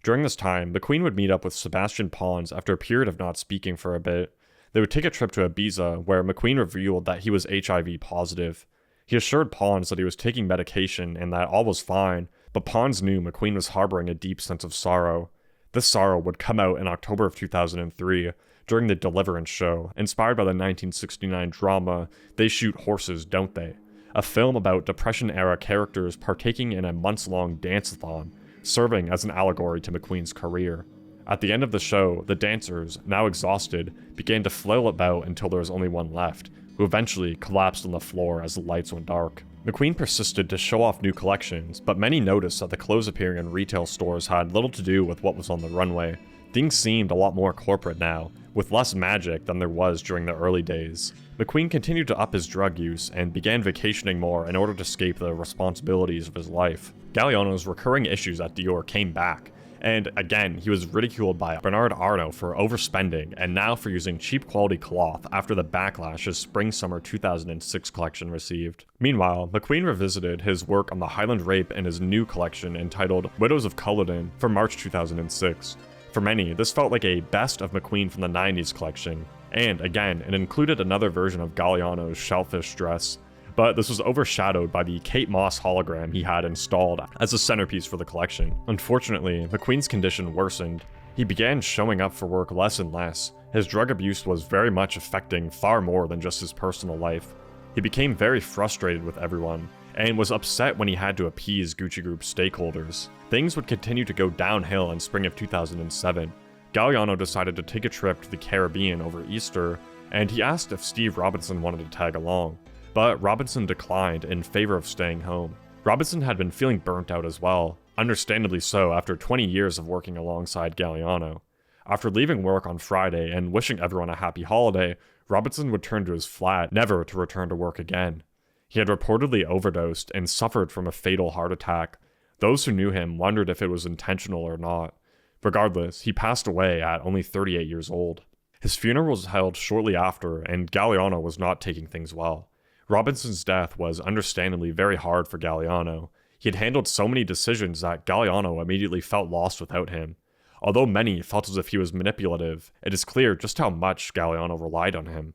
During this time, McQueen would meet up with Sebastian Pons after a period of not speaking for a bit. They would take a trip to Ibiza, where McQueen revealed that he was HIV positive. He assured Pons that he was taking medication and that all was fine, but Pons knew McQueen was harboring a deep sense of sorrow. This sorrow would come out in October of 2003, during the Deliverance show, inspired by the 1969 drama They Shoot Horses, Don't They?, a film about Depression-era characters partaking in a months-long dance-a-thon, serving as an allegory to McQueen's career. At the end of the show, the dancers, now exhausted, began to flail about until there was only one left, who eventually collapsed on the floor as the lights went dark. McQueen persisted to show off new collections, but many noticed that the clothes appearing in retail stores had little to do with what was on the runway. Things seemed a lot more corporate now, with less magic than there was during the early days. McQueen continued to up his drug use and began vacationing more in order to escape the responsibilities of his life. Galliano's recurring issues at Dior came back, and again, he was ridiculed by Bernard Arnault for overspending and now for using cheap quality cloth after the backlash his Spring-Summer 2006 collection received. Meanwhile, McQueen revisited his work on the Highland Rape in his new collection entitled Widows of Culloden for March 2006. For many, this felt like a best of McQueen from the 90s collection, and again, it included another version of Galliano's shellfish dress, but this was overshadowed by the Kate Moss hologram he had installed as a centerpiece for the collection. Unfortunately, McQueen's condition worsened. He began showing up for work less and less. His drug abuse was very much affecting far more than just his personal life. He became very frustrated with everyone, and was upset when he had to appease Gucci Group stakeholders. Things would continue to go downhill in spring of 2007. Galliano decided to take a trip to the Caribbean over Easter, and he asked if Steve Robinson wanted to tag along. But Robinson declined in favor of staying home. Robinson had been feeling burnt out as well, understandably so after 20 years of working alongside Galliano. After leaving work on Friday and wishing everyone a happy holiday, Robinson would turn to his flat, never to return to work again. He had reportedly overdosed and suffered from a fatal heart attack. Those who knew him wondered if it was intentional or not. Regardless, he passed away at only 38 years old. His funeral was held shortly after, and Galliano was not taking things well. Robinson's death was understandably very hard for Galliano. He had handled so many decisions that Galliano immediately felt lost without him. Although many felt as if he was manipulative, it is clear just how much Galliano relied on him.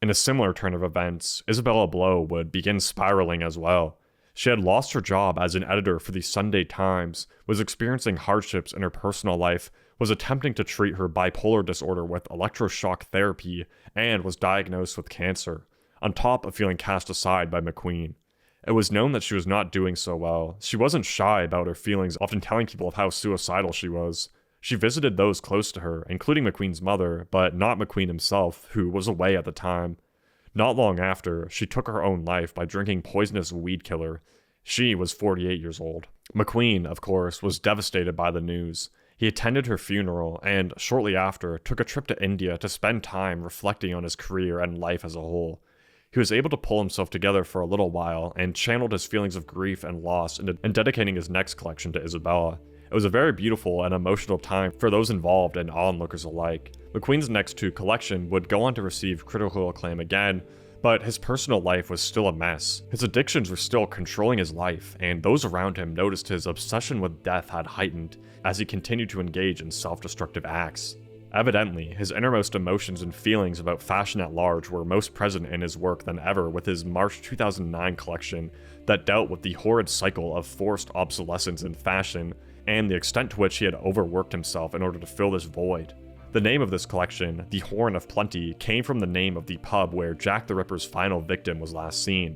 In a similar turn of events, Isabella Blow would begin spiraling as well. She had lost her job as an editor for the Sunday Times, was experiencing hardships in her personal life, was attempting to treat her bipolar disorder with electroshock therapy, and was diagnosed with cancer, on top of feeling cast aside by McQueen. It was known that she was not doing so well. She wasn't shy about her feelings, often telling people of how suicidal she was. She visited those close to her, including McQueen's mother, but not McQueen himself, who was away at the time. Not long after, she took her own life by drinking poisonous weed killer. She was 48 years old. McQueen, of course, was devastated by the news. He attended her funeral and, shortly after, took a trip to India to spend time reflecting on his career and life as a whole. He was able to pull himself together for a little while and channeled his feelings of grief and loss in dedicating his next collection to Isabella. It was a very beautiful and emotional time for those involved and onlookers alike. McQueen's next two collection would go on to receive critical acclaim again, but his personal life was still a mess. His addictions were still controlling his life, and those around him noticed his obsession with death had heightened as he continued to engage in self-destructive acts. Evidently, his innermost emotions and feelings about fashion at large were most present in his work than ever with his March 2009 collection that dealt with the horrid cycle of forced obsolescence in fashion and the extent to which he had overworked himself in order to fill this void. The name of this collection, the Horn of Plenty, came from the name of the pub where Jack the Ripper's final victim was last seen,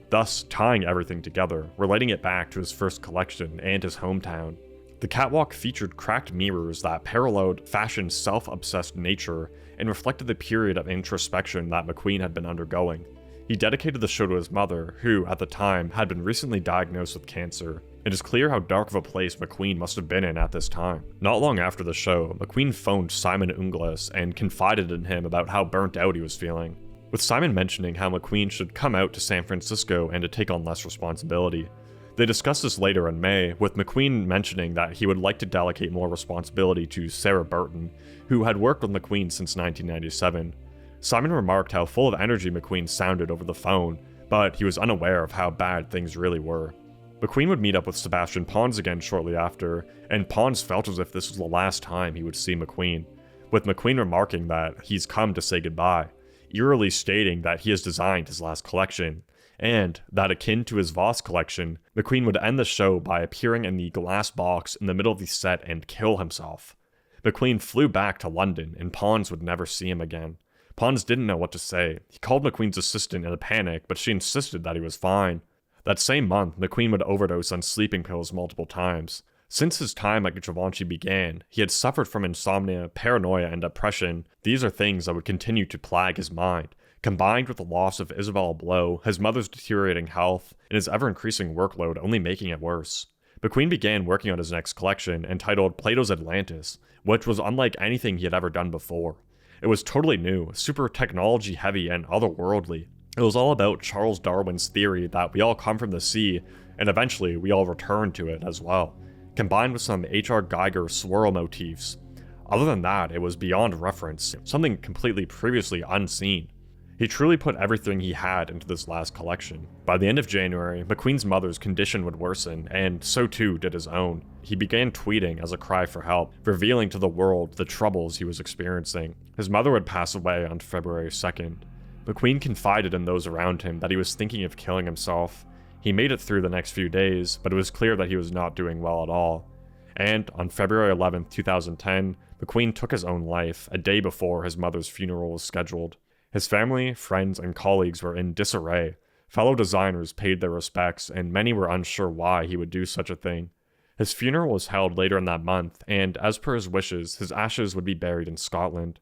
thus tying everything together, relating it back to his first collection and his hometown. The catwalk featured cracked mirrors that paralleled fashion's self-obsessed nature and reflected the period of introspection that McQueen had been undergoing. He dedicated the show to his mother, who, at the time, had been recently diagnosed with cancer. It is clear how dark of a place McQueen must have been in at this time. Not long after the show, McQueen phoned Simon Unglas and confided in him about how burnt out he was feeling, with Simon mentioning how McQueen should come out to San Francisco and to take on less responsibility. They discussed this later in May, with McQueen mentioning that he would like to delegate more responsibility to Sarah Burton, who had worked with McQueen since 1997. Simon remarked how full of energy McQueen sounded over the phone, but he was unaware of how bad things really were. McQueen would meet up with Sebastian Pons again shortly after, and Pons felt as if this was the last time he would see McQueen, with McQueen remarking that he's come to say goodbye, eerily stating that he has designed his last collection, and that akin to his Voss collection, McQueen would end the show by appearing in the glass box in the middle of the set and kill himself. McQueen flew back to London, and Pons would never see him again. Pons didn't know what to say. He called McQueen's assistant in a panic, but she insisted that he was fine. That same month, McQueen would overdose on sleeping pills multiple times. Since his time at Givenchy began, he had suffered from insomnia, paranoia, and depression. These are things that would continue to plague his mind. Combined with the loss of Isabella Blow, his mother's deteriorating health, and his ever-increasing workload only making it worse. McQueen began working on his next collection, entitled Plato's Atlantis, which was unlike anything he had ever done before. It was totally new, super technology-heavy, and otherworldly. It was all about Charles Darwin's theory that we all come from the sea, and eventually we all return to it as well, combined with some H.R. Geiger swirl motifs. Other than that, it was beyond reference, something completely previously unseen. He truly put everything he had into this last collection. By the end of January, McQueen's mother's condition would worsen, and so too did his own. He began tweeting as a cry for help, revealing to the world the troubles he was experiencing. His mother would pass away on February 2nd. McQueen confided in those around him that he was thinking of killing himself. He made it through the next few days, but it was clear that he was not doing well at all. And on February 11, 2010, McQueen took his own life, a day before his mother's funeral was scheduled. His family, friends, and colleagues were in disarray. Fellow designers paid their respects, and many were unsure why he would do such a thing. His funeral was held later in that month, and as per his wishes, his ashes would be buried in Scotland.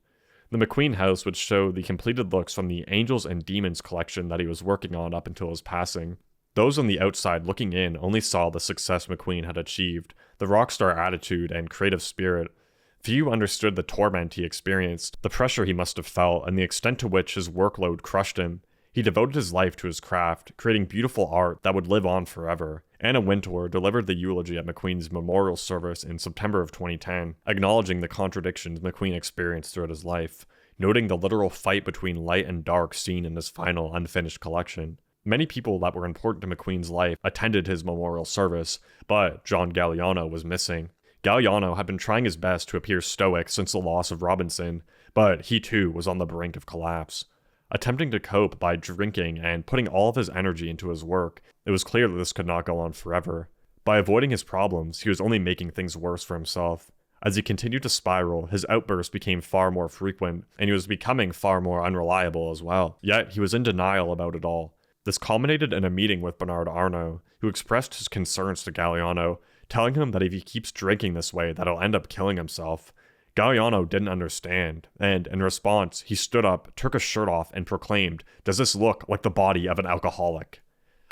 The McQueen house would show the completed looks from the Angels and Demons collection that he was working on up until his passing. Those on the outside looking in only saw the success McQueen had achieved, the rockstar attitude and creative spirit. Few understood the torment he experienced, the pressure he must have felt, and the extent to which his workload crushed him. He devoted his life to his craft, creating beautiful art that would live on forever. Anna Wintour delivered the eulogy at McQueen's memorial service in September of 2010, acknowledging the contradictions McQueen experienced throughout his life, noting the literal fight between light and dark seen in his final unfinished collection. Many people that were important to McQueen's life attended his memorial service, but John Galliano was missing. Galliano had been trying his best to appear stoic since the loss of Robinson, but he too was on the brink of collapse. Attempting to cope by drinking and putting all of his energy into his work, it was clear that this could not go on forever. By avoiding his problems, he was only making things worse for himself. As he continued to spiral, his outbursts became far more frequent, and he was becoming far more unreliable as well. Yet, he was in denial about it all. This culminated in a meeting with Bernard Arnault, who expressed his concerns to Galliano, telling him that if he keeps drinking this way, that he'll end up killing himself. Galliano didn't understand, and in response, he stood up, took his shirt off, and proclaimed, "Does this look like the body of an alcoholic?"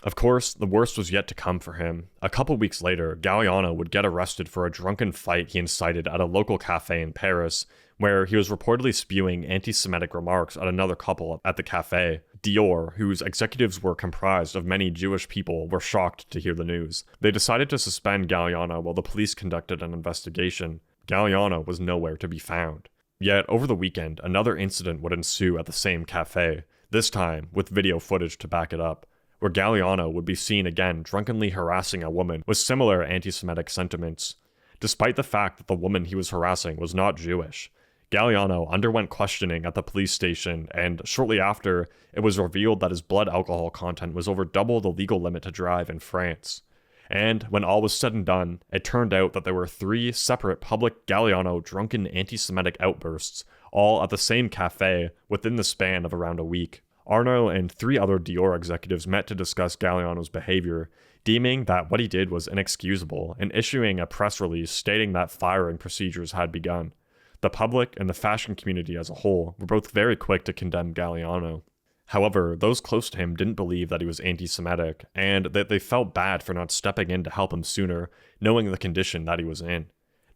Of course, the worst was yet to come for him. A couple weeks later, Galliano would get arrested for a drunken fight he incited at a local cafe in Paris, where he was reportedly spewing anti-Semitic remarks at another couple at the cafe. Dior, whose executives were comprised of many Jewish people, were shocked to hear the news. They decided to suspend Galliano while the police conducted an investigation. Galliano was nowhere to be found. Yet, over the weekend, another incident would ensue at the same cafe, this time with video footage to back it up, where Galliano would be seen again drunkenly harassing a woman with similar anti-Semitic sentiments. Despite the fact that the woman he was harassing was not Jewish, Galliano underwent questioning at the police station, and shortly after, it was revealed that his blood alcohol content was over double the legal limit to drive in France. And when all was said and done, it turned out that there were 3 separate public Galliano drunken anti-Semitic outbursts, all at the same cafe, within the span of around a week. Arnault and 3 other Dior executives met to discuss Galliano's behavior, deeming that what he did was inexcusable, and issuing a press release stating that firing procedures had begun. The public and the fashion community as a whole were both very quick to condemn Galliano. However, those close to him didn't believe that he was anti-Semitic, and that they felt bad for not stepping in to help him sooner, knowing the condition that he was in.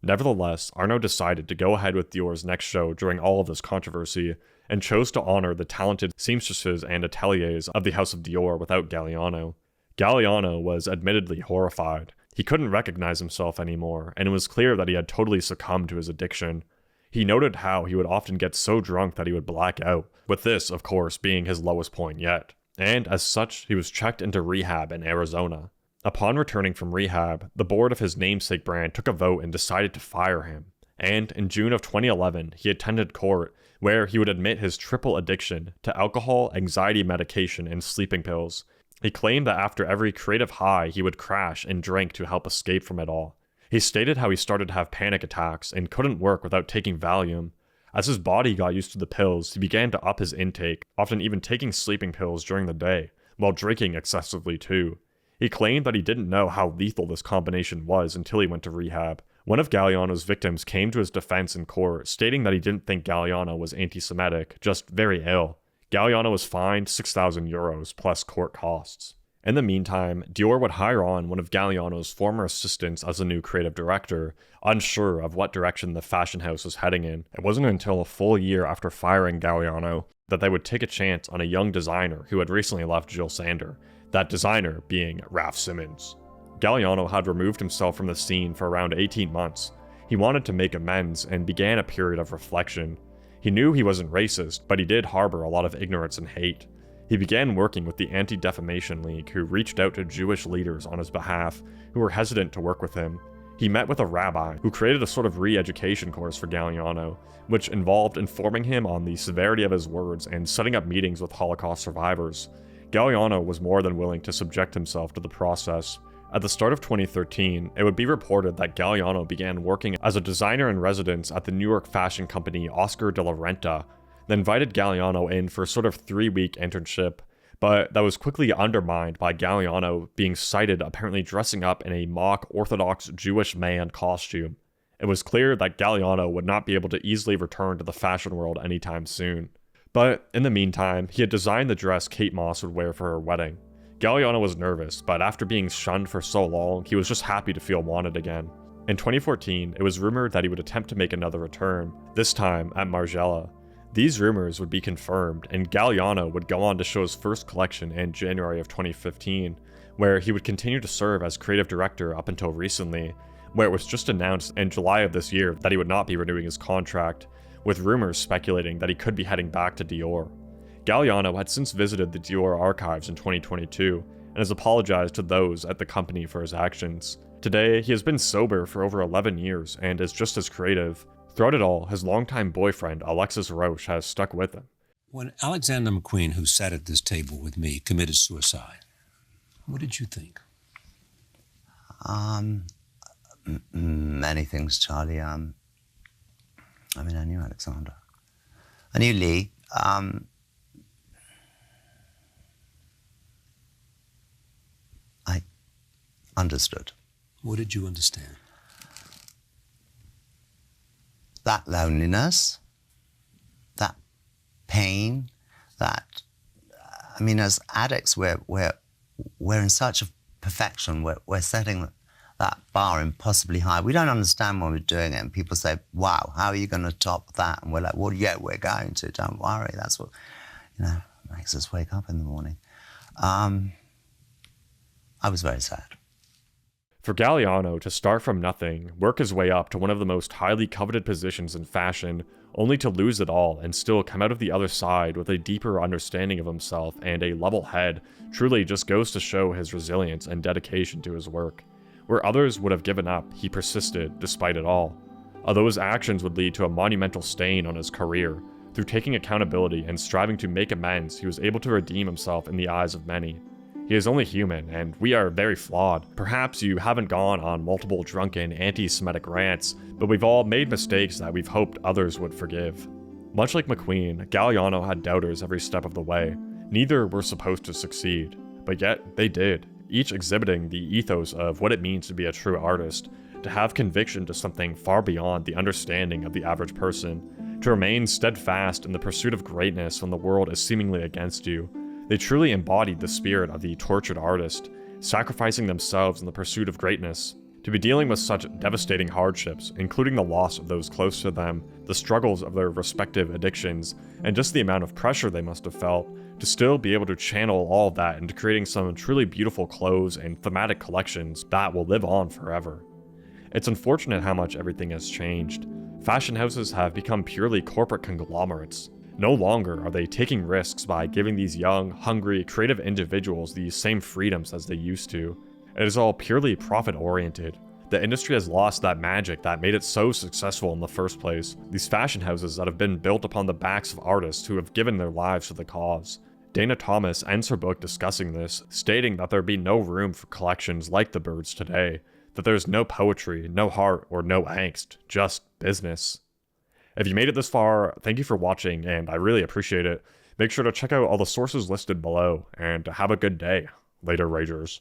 Nevertheless, Arnault decided to go ahead with Dior's next show during all of this controversy, and chose to honor the talented seamstresses and ateliers of the House of Dior without Galliano. Galliano was admittedly horrified. He couldn't recognize himself anymore, and it was clear that he had totally succumbed to his addiction. He noted how he would often get so drunk that he would black out, with this, of course, being his lowest point yet. And as such, he was checked into rehab in Arizona. Upon returning from rehab, the board of his namesake brand took a vote and decided to fire him. And in June of 2011, he attended court, where he would admit his triple addiction to alcohol, anxiety medication, and sleeping pills. He claimed that after every creative high, he would crash and drink to help escape from it all. He stated how he started to have panic attacks and couldn't work without taking Valium. As his body got used to the pills, he began to up his intake, often even taking sleeping pills during the day, while drinking excessively too. He claimed that he didn't know how lethal this combination was until he went to rehab. One of Galliano's victims came to his defense in court, stating that he didn't think Galliano was anti-Semitic, just very ill. Galliano was fined €6,000 plus court costs. In the meantime, Dior would hire on one of Galliano's former assistants as a new creative director, unsure of what direction the fashion house was heading in. It wasn't until a full year after firing Galliano that they would take a chance on a young designer who had recently left Jill Sander, that designer being Raf Simons. Galliano had removed himself from the scene for around 18 months. He wanted to make amends and began a period of reflection. He knew he wasn't racist, but he did harbor a lot of ignorance and hate. He began working with the Anti-Defamation League, who reached out to Jewish leaders on his behalf who were hesitant to work with him. He met with a rabbi who created a sort of re-education course for Galliano, which involved informing him on the severity of his words and setting up meetings with Holocaust survivors. Galliano was more than willing to subject himself to the process. At the start of 2013, it would be reported that Galliano began working as a designer in residence at the New York fashion company Oscar de la Renta. They invited Galliano in for a sort of 3-week internship, but that was quickly undermined by Galliano being cited apparently dressing up in a mock Orthodox Jewish man costume. It was clear that Galliano would not be able to easily return to the fashion world anytime soon. But in the meantime, he had designed the dress Kate Moss would wear for her wedding. Galliano was nervous, but after being shunned for so long, he was just happy to feel wanted again. In 2014, it was rumored that he would attempt to make another return, this time at Margiela. These rumors would be confirmed, and Galliano would go on to show his first collection in January of 2015, where he would continue to serve as creative director up until recently, where it was just announced in July of this year that he would not be renewing his contract, with rumors speculating that he could be heading back to Dior. Galliano had since visited the Dior archives in 2022, and has apologized to those at the company for his actions. Today, he has been sober for over 11 years and is just as creative. Throughout it all, his longtime boyfriend, Alexis Roche, has stuck with him. When Alexander McQueen, who sat at this table with me, committed suicide, what did you think? Many things, Charlie. I knew Alexander. I knew Lee. I understood. What did you understand? That loneliness, that pain, that, as addicts, we're in search of perfection. We're setting that bar impossibly high. We don't understand when we're doing it, and people say, wow, how are you going to top that? And we're like, well, yeah, we're going to, don't worry. That's what, makes us wake up in the morning. I was very sad. For Galliano to start from nothing, work his way up to one of the most highly coveted positions in fashion, only to lose it all and still come out of the other side with a deeper understanding of himself and a level head, truly just goes to show his resilience and dedication to his work. Where others would have given up, he persisted despite it all. Although his actions would lead to a monumental stain on his career, through taking accountability and striving to make amends, he was able to redeem himself in the eyes of many. He is only human, and we are very flawed. Perhaps you haven't gone on multiple drunken, anti-Semitic rants, but we've all made mistakes that we've hoped others would forgive. Much like McQueen, Galliano had doubters every step of the way. Neither were supposed to succeed, but yet they did, each exhibiting the ethos of what it means to be a true artist, to have conviction to something far beyond the understanding of the average person, to remain steadfast in the pursuit of greatness when the world is seemingly against you. They truly embodied the spirit of the tortured artist, sacrificing themselves in the pursuit of greatness. To be dealing with such devastating hardships, including the loss of those close to them, the struggles of their respective addictions, and just the amount of pressure they must have felt, to still be able to channel all of that into creating some truly beautiful clothes and thematic collections that will live on forever. It's unfortunate how much everything has changed. Fashion houses have become purely corporate conglomerates. No longer are they taking risks by giving these young, hungry, creative individuals these same freedoms as they used to. It is all purely profit-oriented. The industry has lost that magic that made it so successful in the first place. These fashion houses that have been built upon the backs of artists who have given their lives to the cause. Dana Thomas ends her book discussing this, stating that there'd be no room for collections like the Birds today. that there's no poetry, no heart, or no angst, just business. If you made it this far, thank you for watching, and I really appreciate it. Make sure to check out all the sources listed below, and have a good day. Later, Ragers.